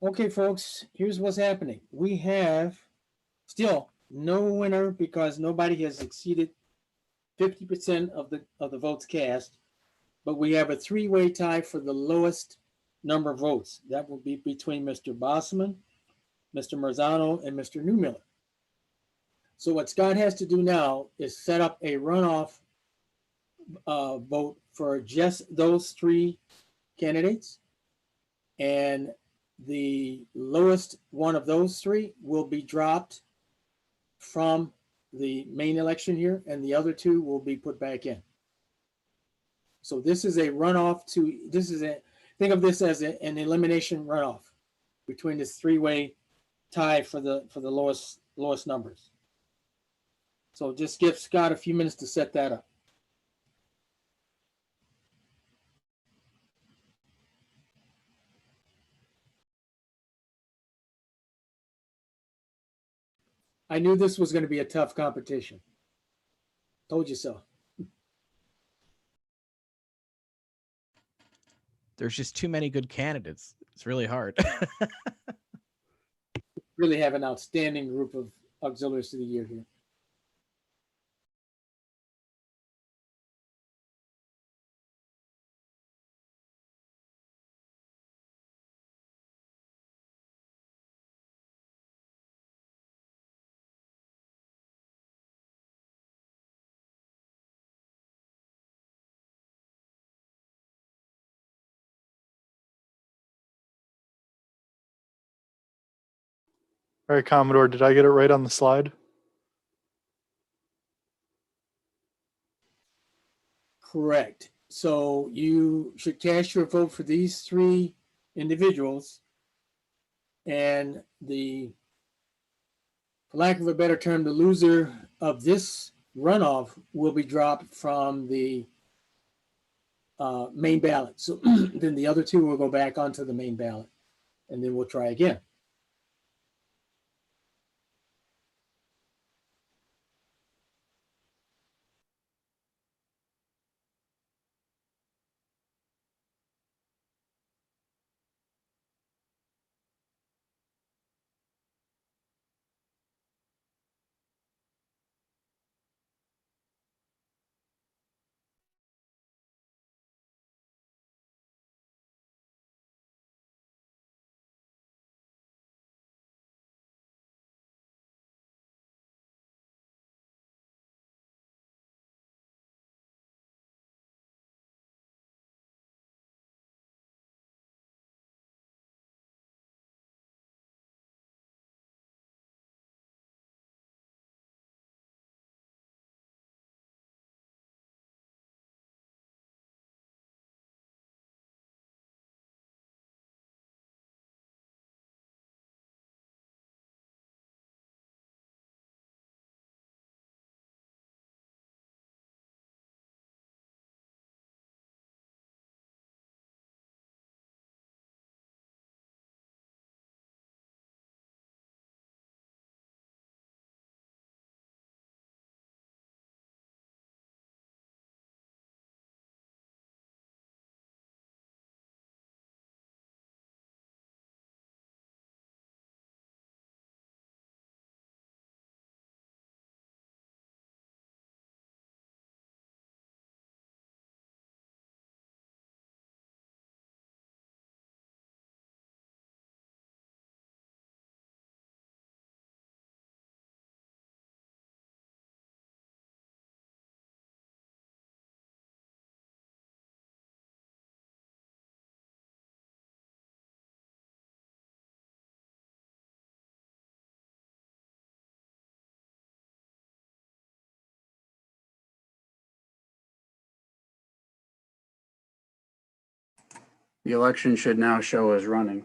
Okay, folks, here's what's happening. We have still no winner because nobody has exceeded 50% of the votes cast, but we have a three-way tie for the lowest number of votes. That will be between Mr. Bosman, Mr. Marzano, and Mr. Newmiller. So what Scott has to do now is set up a runoff vote for just those three candidates, and the lowest one of those three will be dropped from the main election here, and the other two will be put back in. So this is a runoff think of this as an elimination runoff between this three-way tie for the lowest numbers. So just give Scott a few minutes to set that up. I knew this was going to be a tough competition. Told you so. There's just too many good candidates. It's really hard. Really have an outstanding group of auxiliaries of the year here. All right, Commodore, did I get it right on the slide? Correct. So you should cast your vote for these three individuals. And the, for lack of a better term, the loser of this runoff will be dropped from the main ballot. So then the other two will go back onto the main ballot, and then we'll try again. The election should now show as running.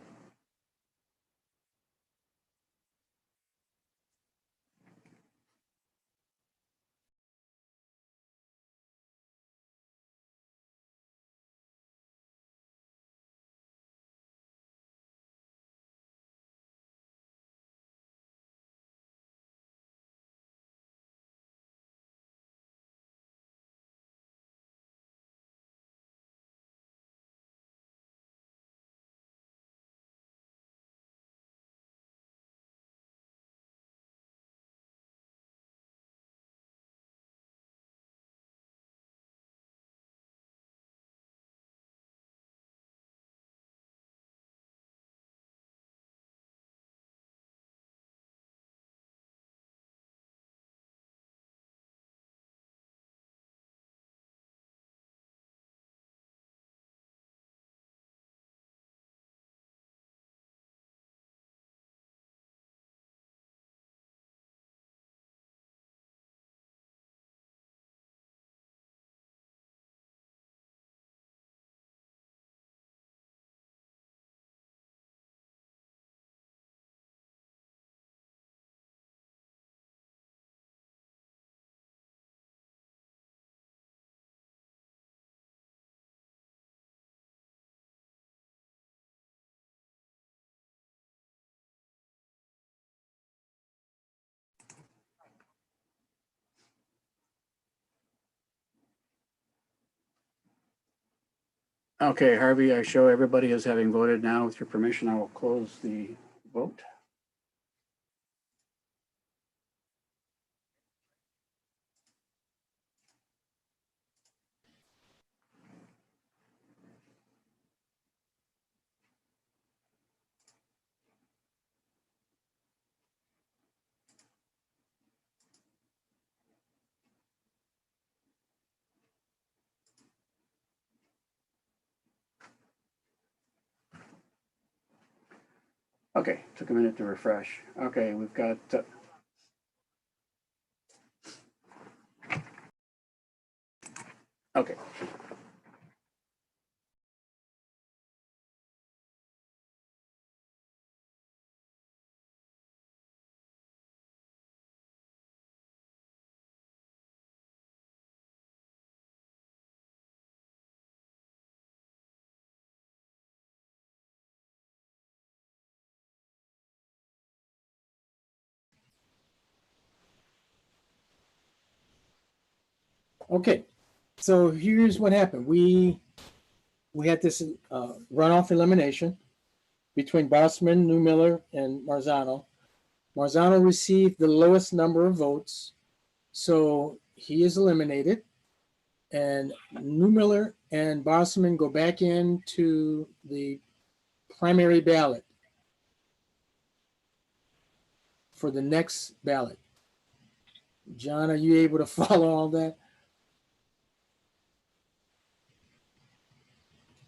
Okay, Harvey, I show everybody as having voted now. With your permission, I will close the vote. Okay, took a minute to refresh. Okay, we've got. Okay. Okay, so here's what happened. We had this runoff elimination between Bossman, Newmiller, and Marzano. Marzano received the lowest number of votes, so he is eliminated. And Newmiller and Bossman go back into the primary ballot for the next ballot. John, are you able to follow all that?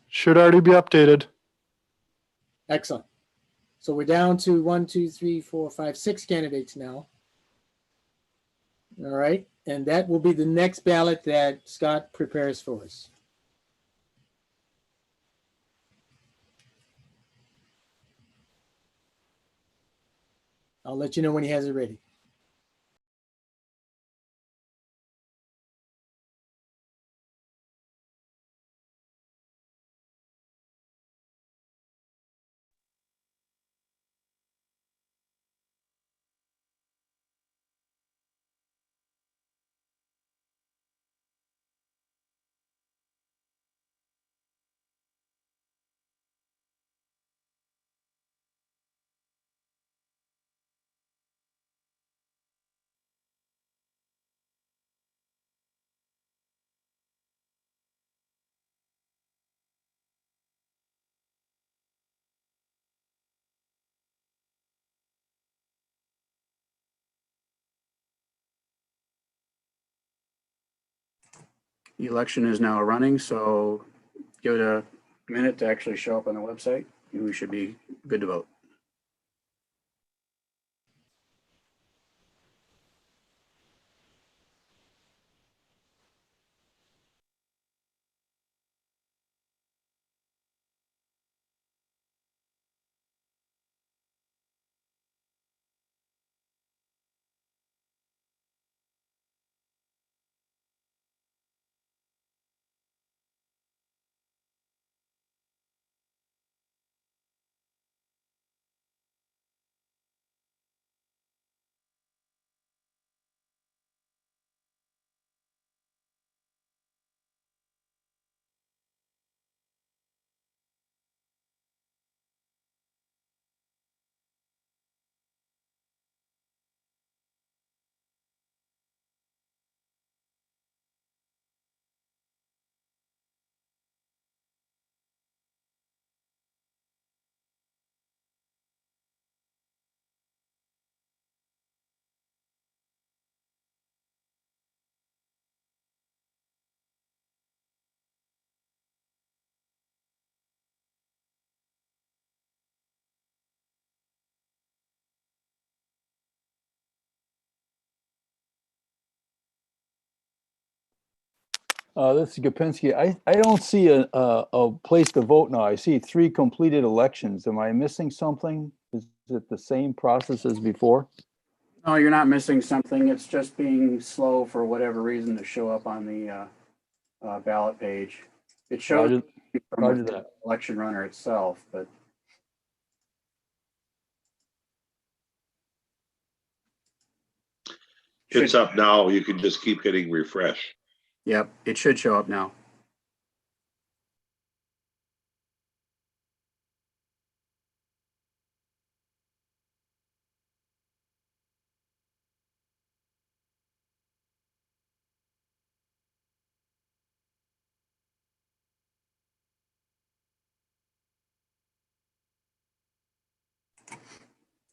Should already be updated. Excellent. So we're down to 1, 2, 3, 4, 5, 6 candidates now. All right. And that will be the next ballot that Scott prepares for us. I'll let you know when he has it ready. The election is now running, so give it a minute to actually show up on the website, and we should be good to vote. This is Gopinski. I don't see a place to vote now. I see 3 completed elections. Am I missing something? Is it the same process as before? No, you're not missing something. It's just being slow for whatever reason to show up on the ballot page. It shows from the election runner itself, but It's up now. You can just keep hitting refresh. yep, it should show up now.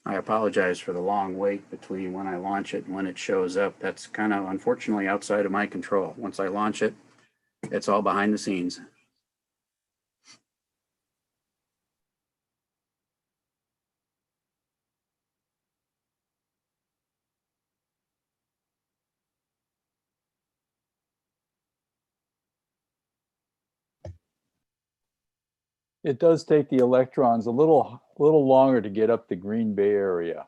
I apologize for the long wait between when I launch it and when it shows up. That's kind of unfortunately outside of my control. Once I launch it, it's all behind the scenes. It does take the electrons a little longer to get up the Green Bay area.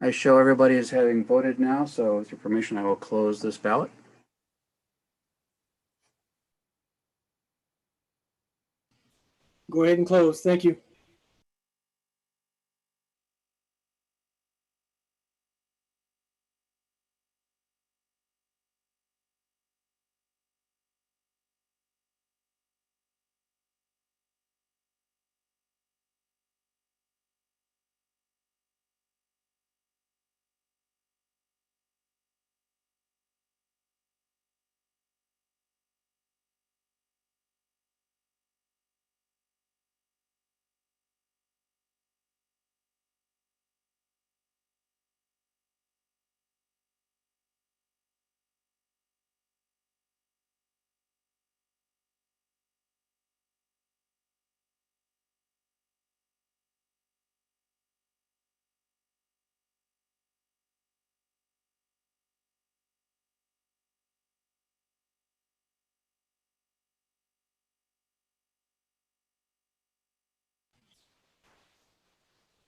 I show everybody is having voted now, so with your permission, I will close this ballot. Go ahead and close. Thank you.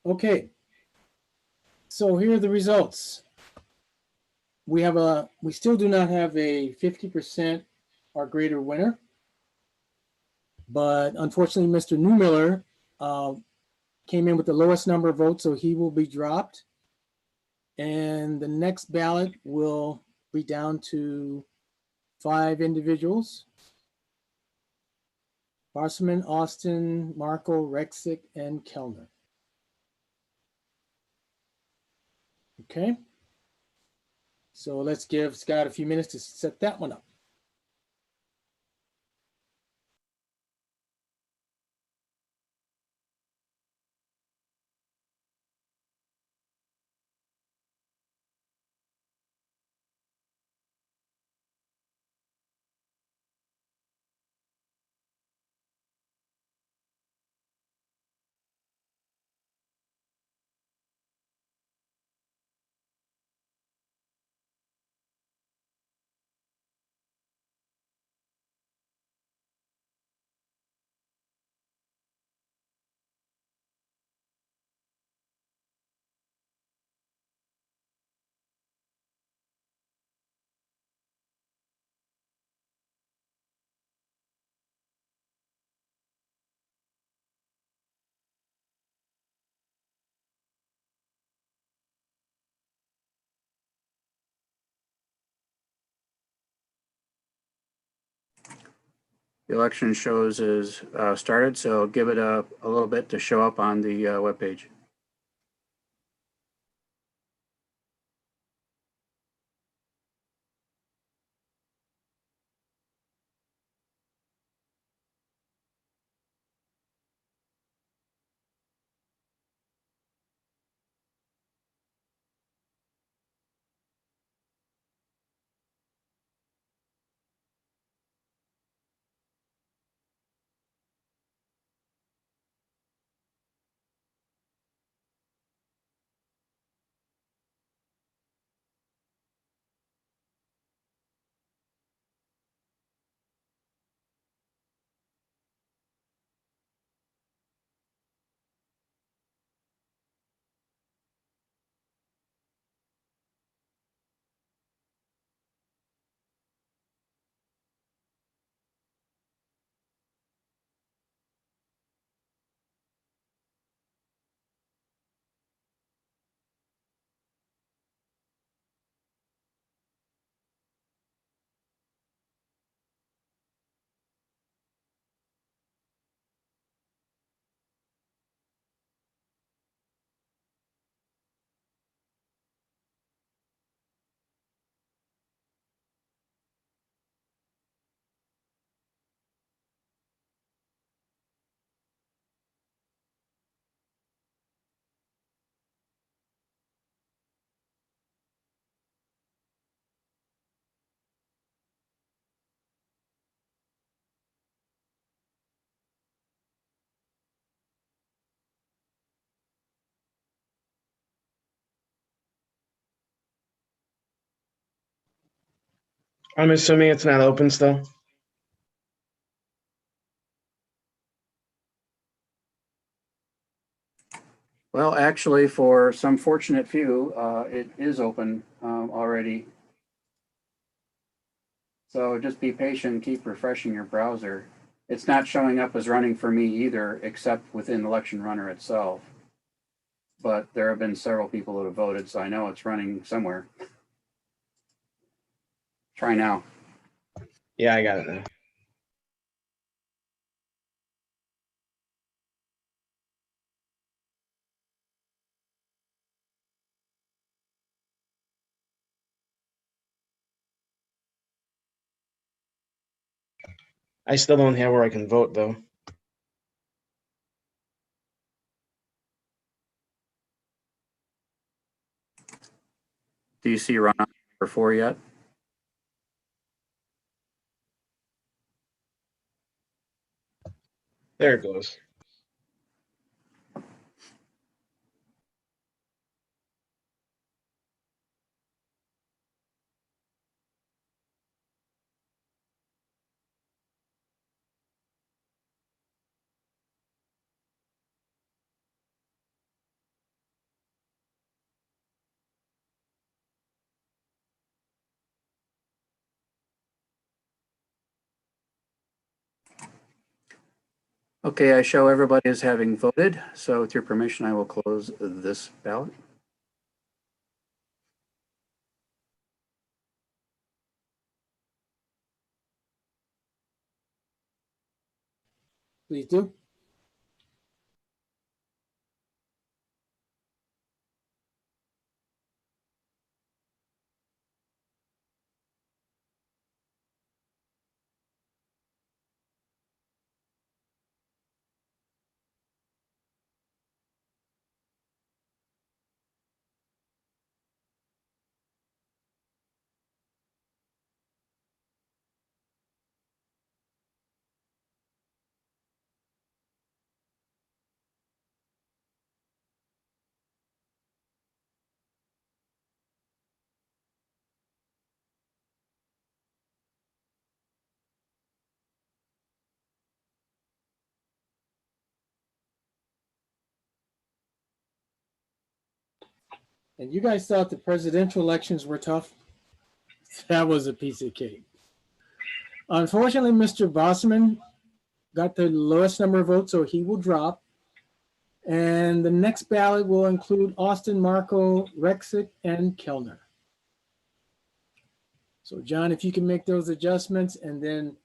Okay. So here are the results. We still do not have a 50% or greater winner, but unfortunately, Mr. Newmiller came in with the lowest number of votes, so he will be dropped. And the next ballot will be down to 5 individuals: Barselman, Austin, Markle, Rexick, and Kellner. Okay. So let's give Scott a few minutes to set that one up. The election shows is started, so give it a little bit to show up on the webpage. I'm assuming it's not open still. Well, actually, for some fortunate few, it is open already. So just be patient, keep refreshing your browser. It's not showing up as running for me either, except within Election Runner itself. But there have been several people that have voted, so I know it's running somewhere. Try now. Yeah, I got it now. I still don't have where I can vote though. Do you see runoff number 4 yet? There it goes. Okay, I show everybody as having voted. So with your permission, I will close this ballot. Please do. And you guys thought the presidential elections were tough? That was a piece of cake. Unfortunately, Mr. Bossman got the lowest number of votes, so he will drop. And the next ballot will include Austin, Marco, Rexick, and Kellner. So John, if you can make those adjustments, and then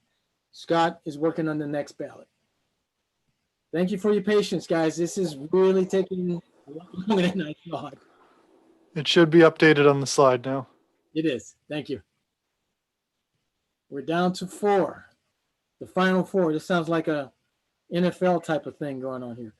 Scott is working on the next ballot. Thank you for your patience, guys. This is really taking a lot longer than I thought. It should be updated on the slide now. It is. Thank you. We're down to 4. The final 4. This sounds like a NFL type of thing going on here.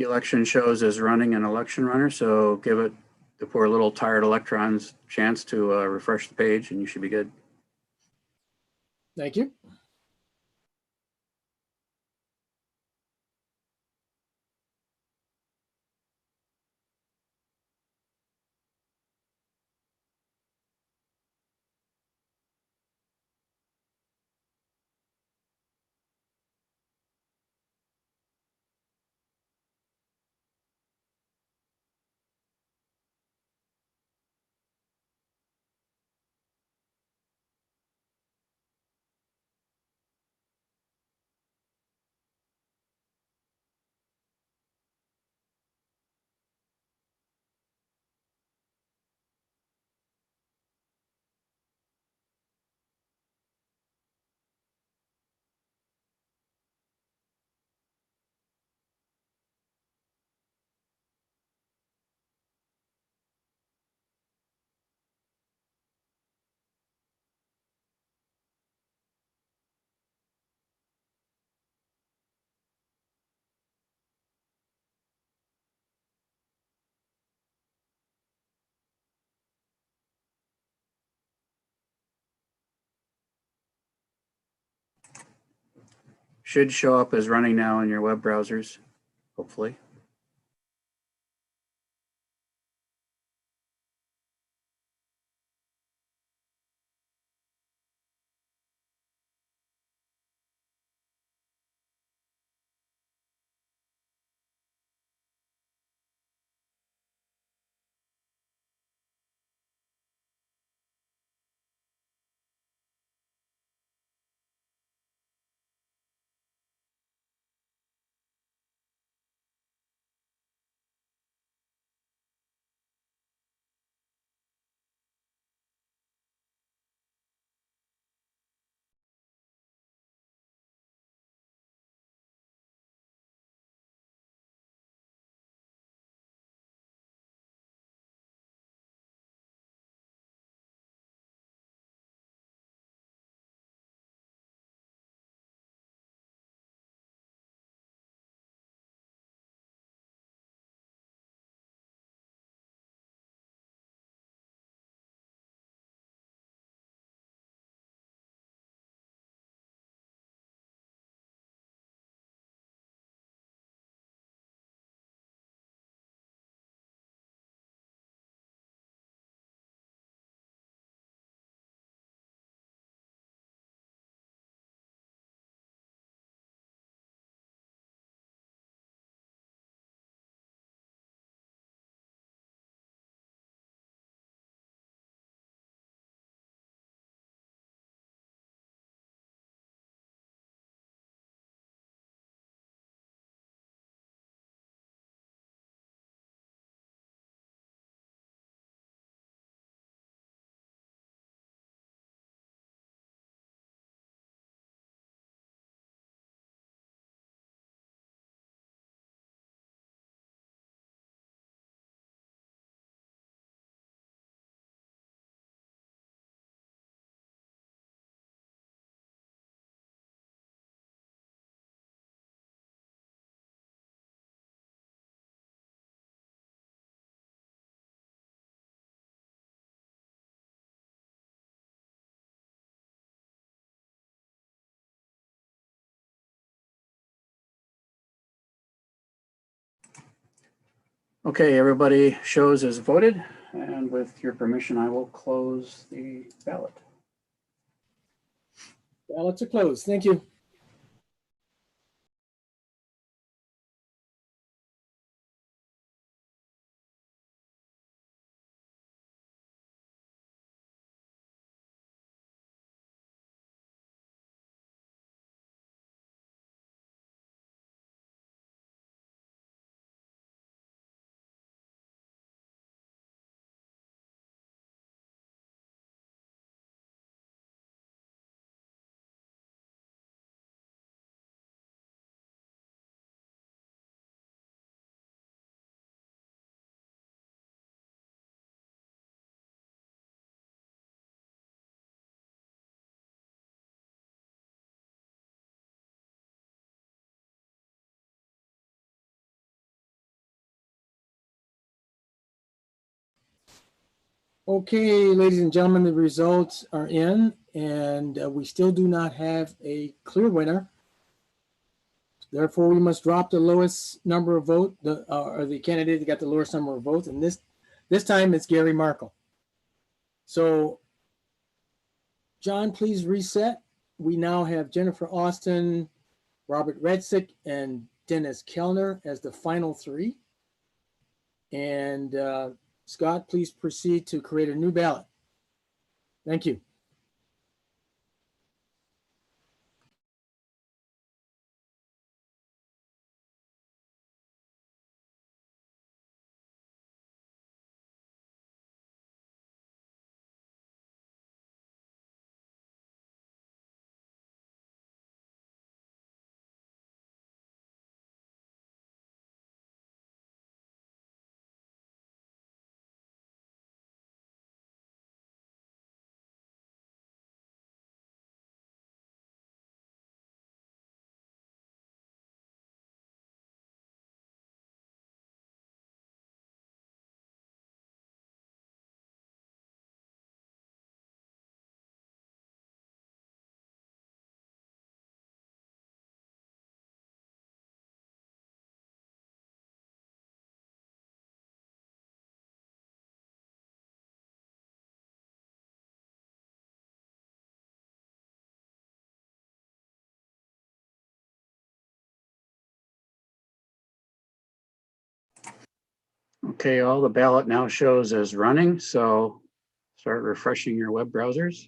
The election shows as running an election runner, so give it the poor little tired electrons chance to refresh the page and you should be good. Thank you. Should show up as running now in your web browsers, hopefully. Okay, everybody shows as voted, and with your permission, I will close the ballot. Ballots are closed. Thank you. Okay, ladies and gentlemen, the results are in, and we still do not have a clear winner. Therefore, we must drop the lowest number of vote, or the candidate that got the lowest number of votes, and this time it's Gary Markle. So, John, please reset. We now have Jennifer Austin, Robert Redsick, and Dennis Kellner as the final three. And Scott, please proceed to create a new ballot. Thank you. Okay, all the ballot now shows as running, so start refreshing your web browsers.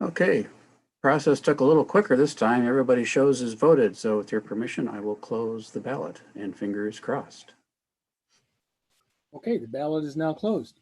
Okay, process took a little quicker this time. Everybody shows as voted. So with your permission, I will close the ballot and fingers crossed. Okay, the ballot is now closed.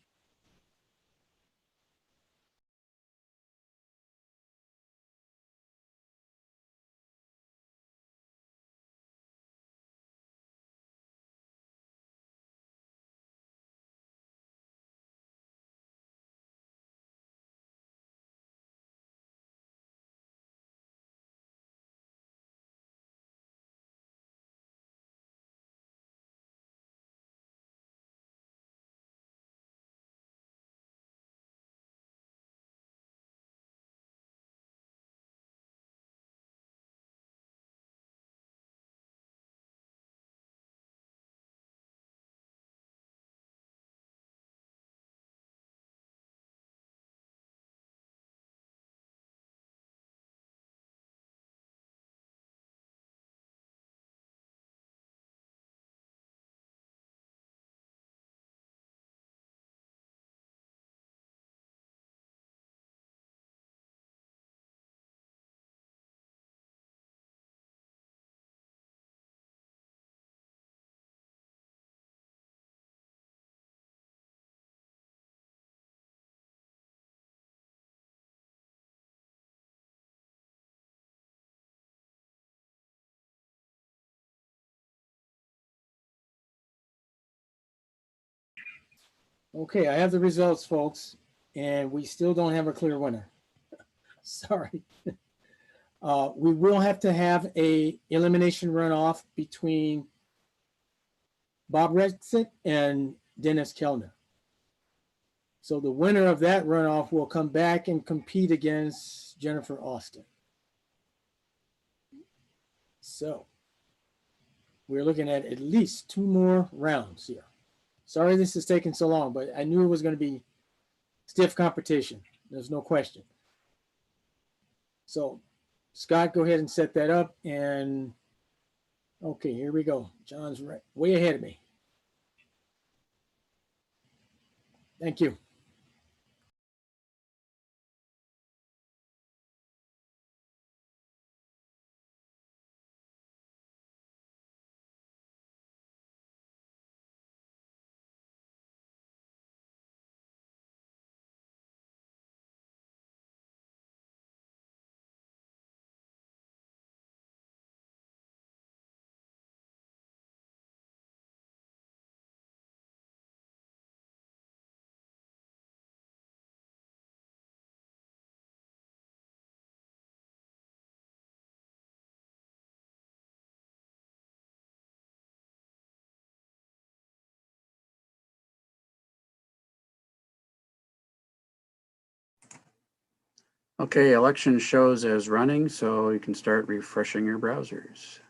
Okay, I have the results, folks, and we still don't have a clear winner. Sorry. We will have to have a elimination runoff between Bob Rexick and Dennis Kellner. So the winner of that runoff will come back and compete against Jennifer Austin. So we're looking at least 2 more rounds here. Sorry this is taking so long, but I knew it was going to be stiff competition. There's no question. So Scott, go ahead and set that up. And okay, here we go. John's right, way ahead of me. Thank you. Okay, election shows as running, so you can start refreshing your browsers.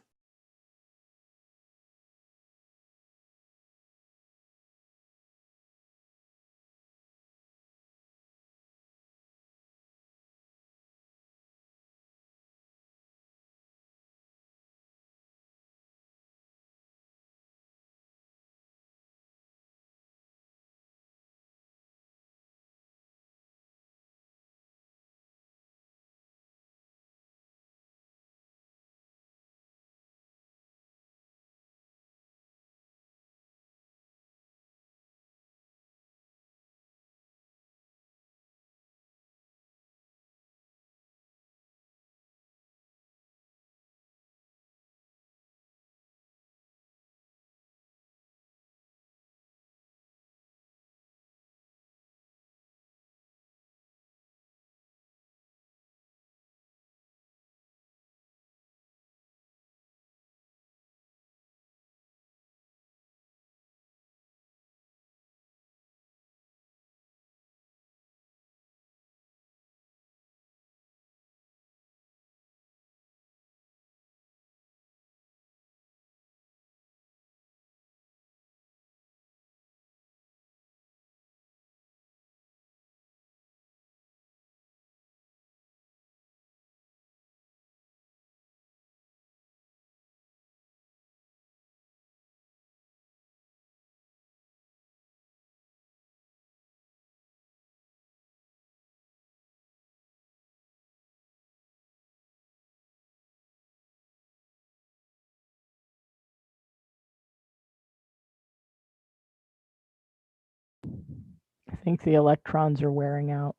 I think the electrons are wearing out.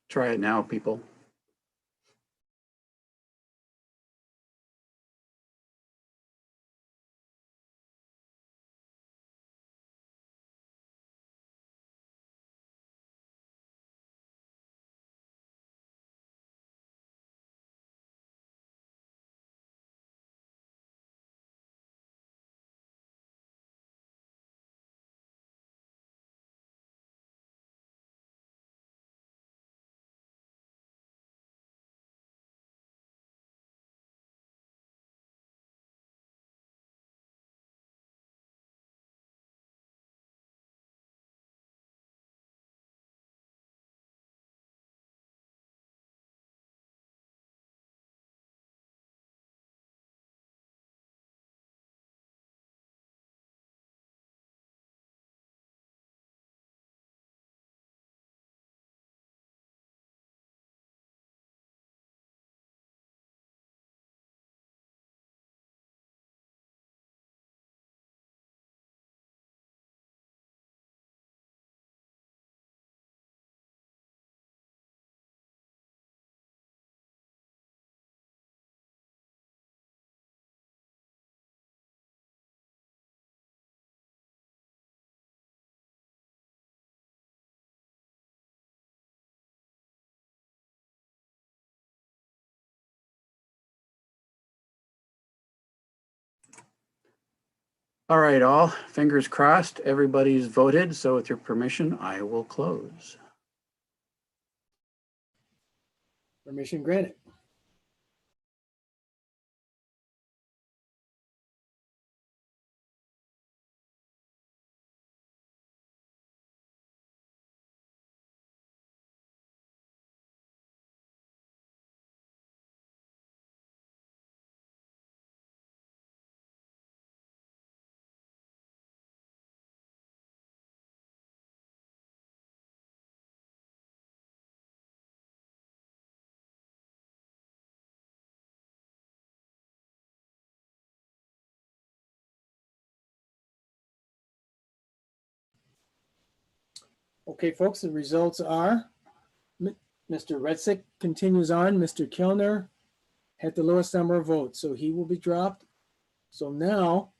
Try it now, people. All right, all fingers crossed. Everybody's voted. So with your permission, I will close. Permission granted. Okay, folks, the results are Mr. Redsick continues on. Mr. Kilner had the lowest number of votes, so he will be dropped. So now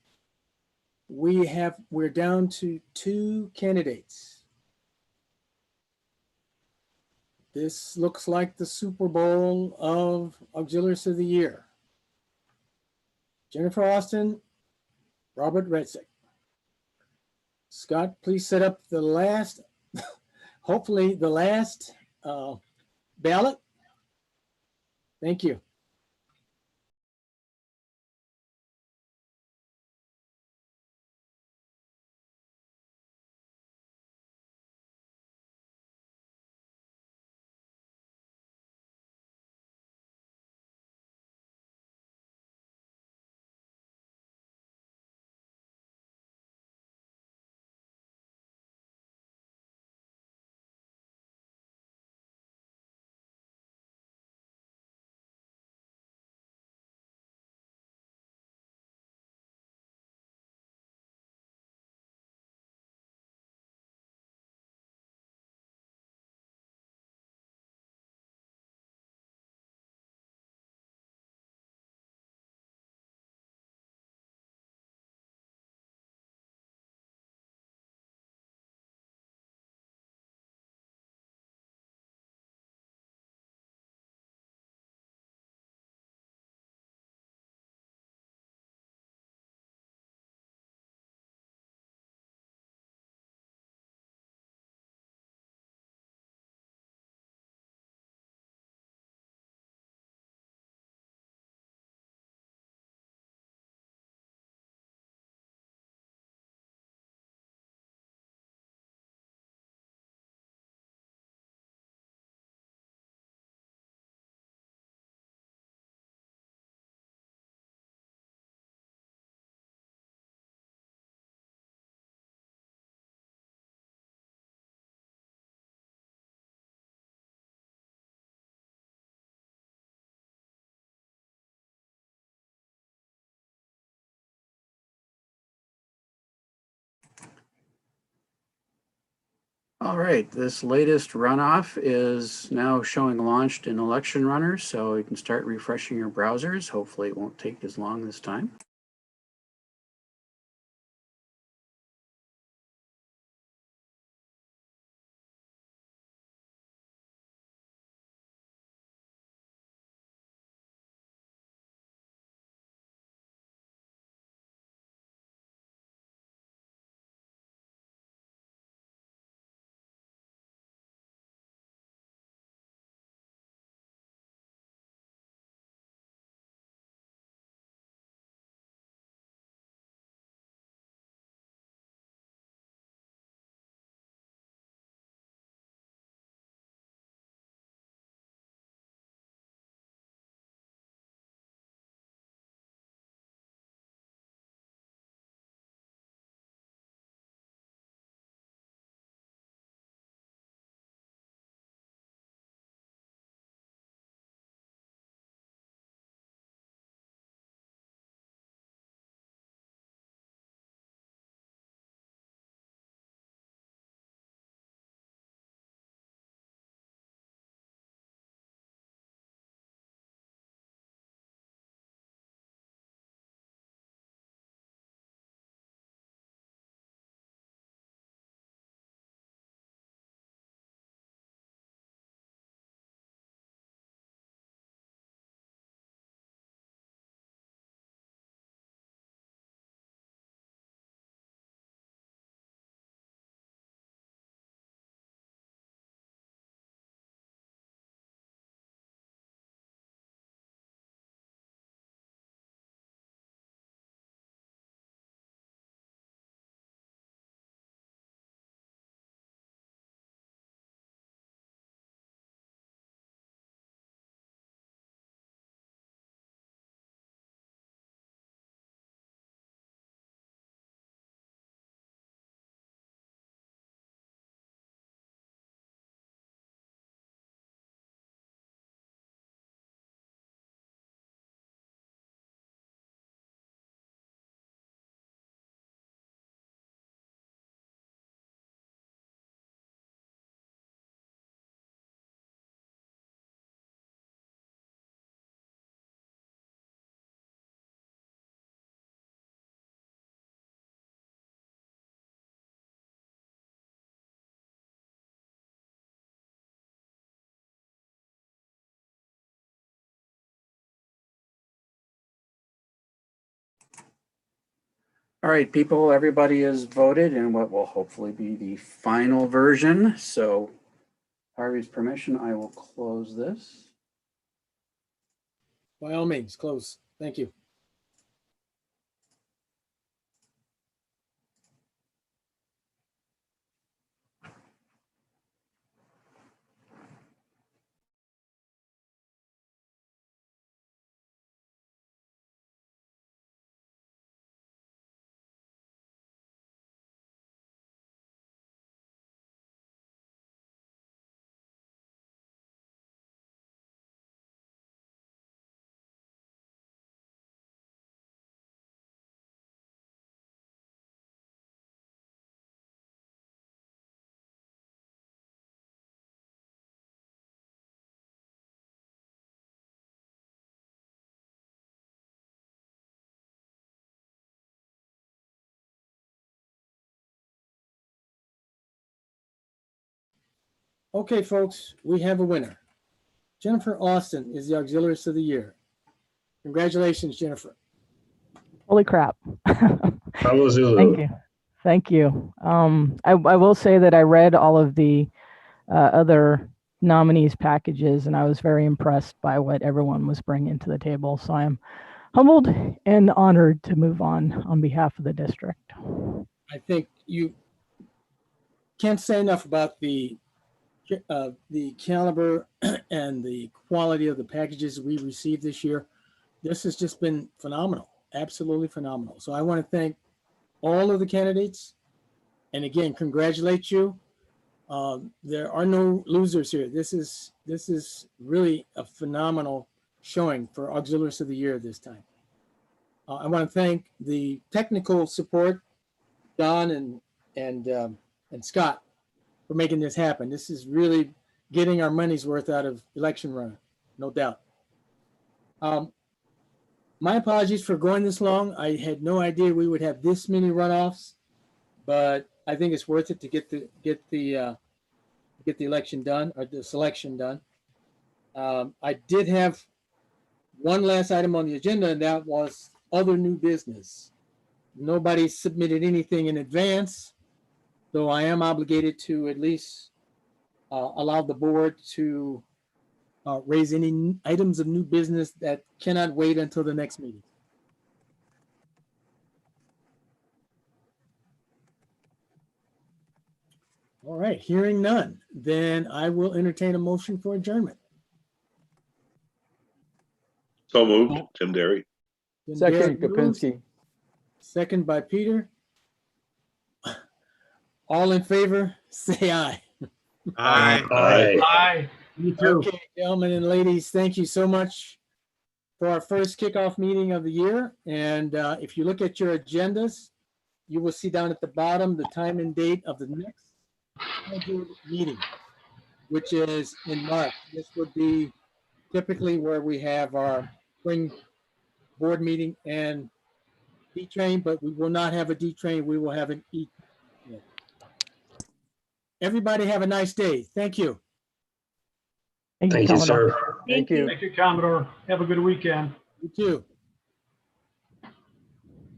we're down to 2 candidates. This looks like the Super Bowl of Auxiliaries of the Year. Jennifer Austin, Robert Redsick. Scott, please set up the last, hopefully the last ballot. Thank you. All right, this latest runoff is now showing launched in election runners, so you can start refreshing your browsers. Hopefully it won't take as long this time. All right, people, everybody has voted in what will hopefully be the final version. So Harvey's permission, I will close this. By all means, close. Thank you. Okay, folks, we have a winner. Jennifer Austin is the Auxiliarist of the Year. Congratulations, Jennifer. Holy crap. Bravo Zulu. Thank you. Thank you. I will say that I read all of the other nominees packages, and I was very impressed by what everyone was bringing to the table. So I'm humbled and honored to move on behalf of the district. I think you can't say enough about the caliber and the quality of the packages we received this year. This has just been phenomenal, absolutely phenomenal. So I want to thank all of the candidates, and again, congratulate you. There are no losers here. This is really a phenomenal showing for Auxiliarist of the Year this time. I want to thank the technical support, Don and Scott, for making this happen. This is really getting our money's worth out of election run, no doubt. My apologies for going this long. I had no idea we would have this many runoffs, but I think it's worth it to get the election done, or the selection done. I did have one last item on the agenda, and that was other new business. Nobody submitted anything in advance, though I am obligated to at least allow the board to raise any items of new business that cannot wait until the next meeting. All right, hearing none, then I will entertain a motion for adjournment. So moved, Tim Derry. Second, Derek moves. Kapinski. Second by Peter. All in favor, say aye. Aye. Aye. Aye. You too. Okay, gentlemen and ladies, thank you so much for our first kickoff meeting of the year. And if you look at your agendas, you will see down at the bottom the time and date of the next scheduled meeting, which is in March. This would be typically where we have our spring board meeting and D-train, but we will not have a D-train. We will have an E. Everybody have a nice day. Thank you. Thank you, sir. Thank you. Thank you, Commodore. Have a good weekend. You too.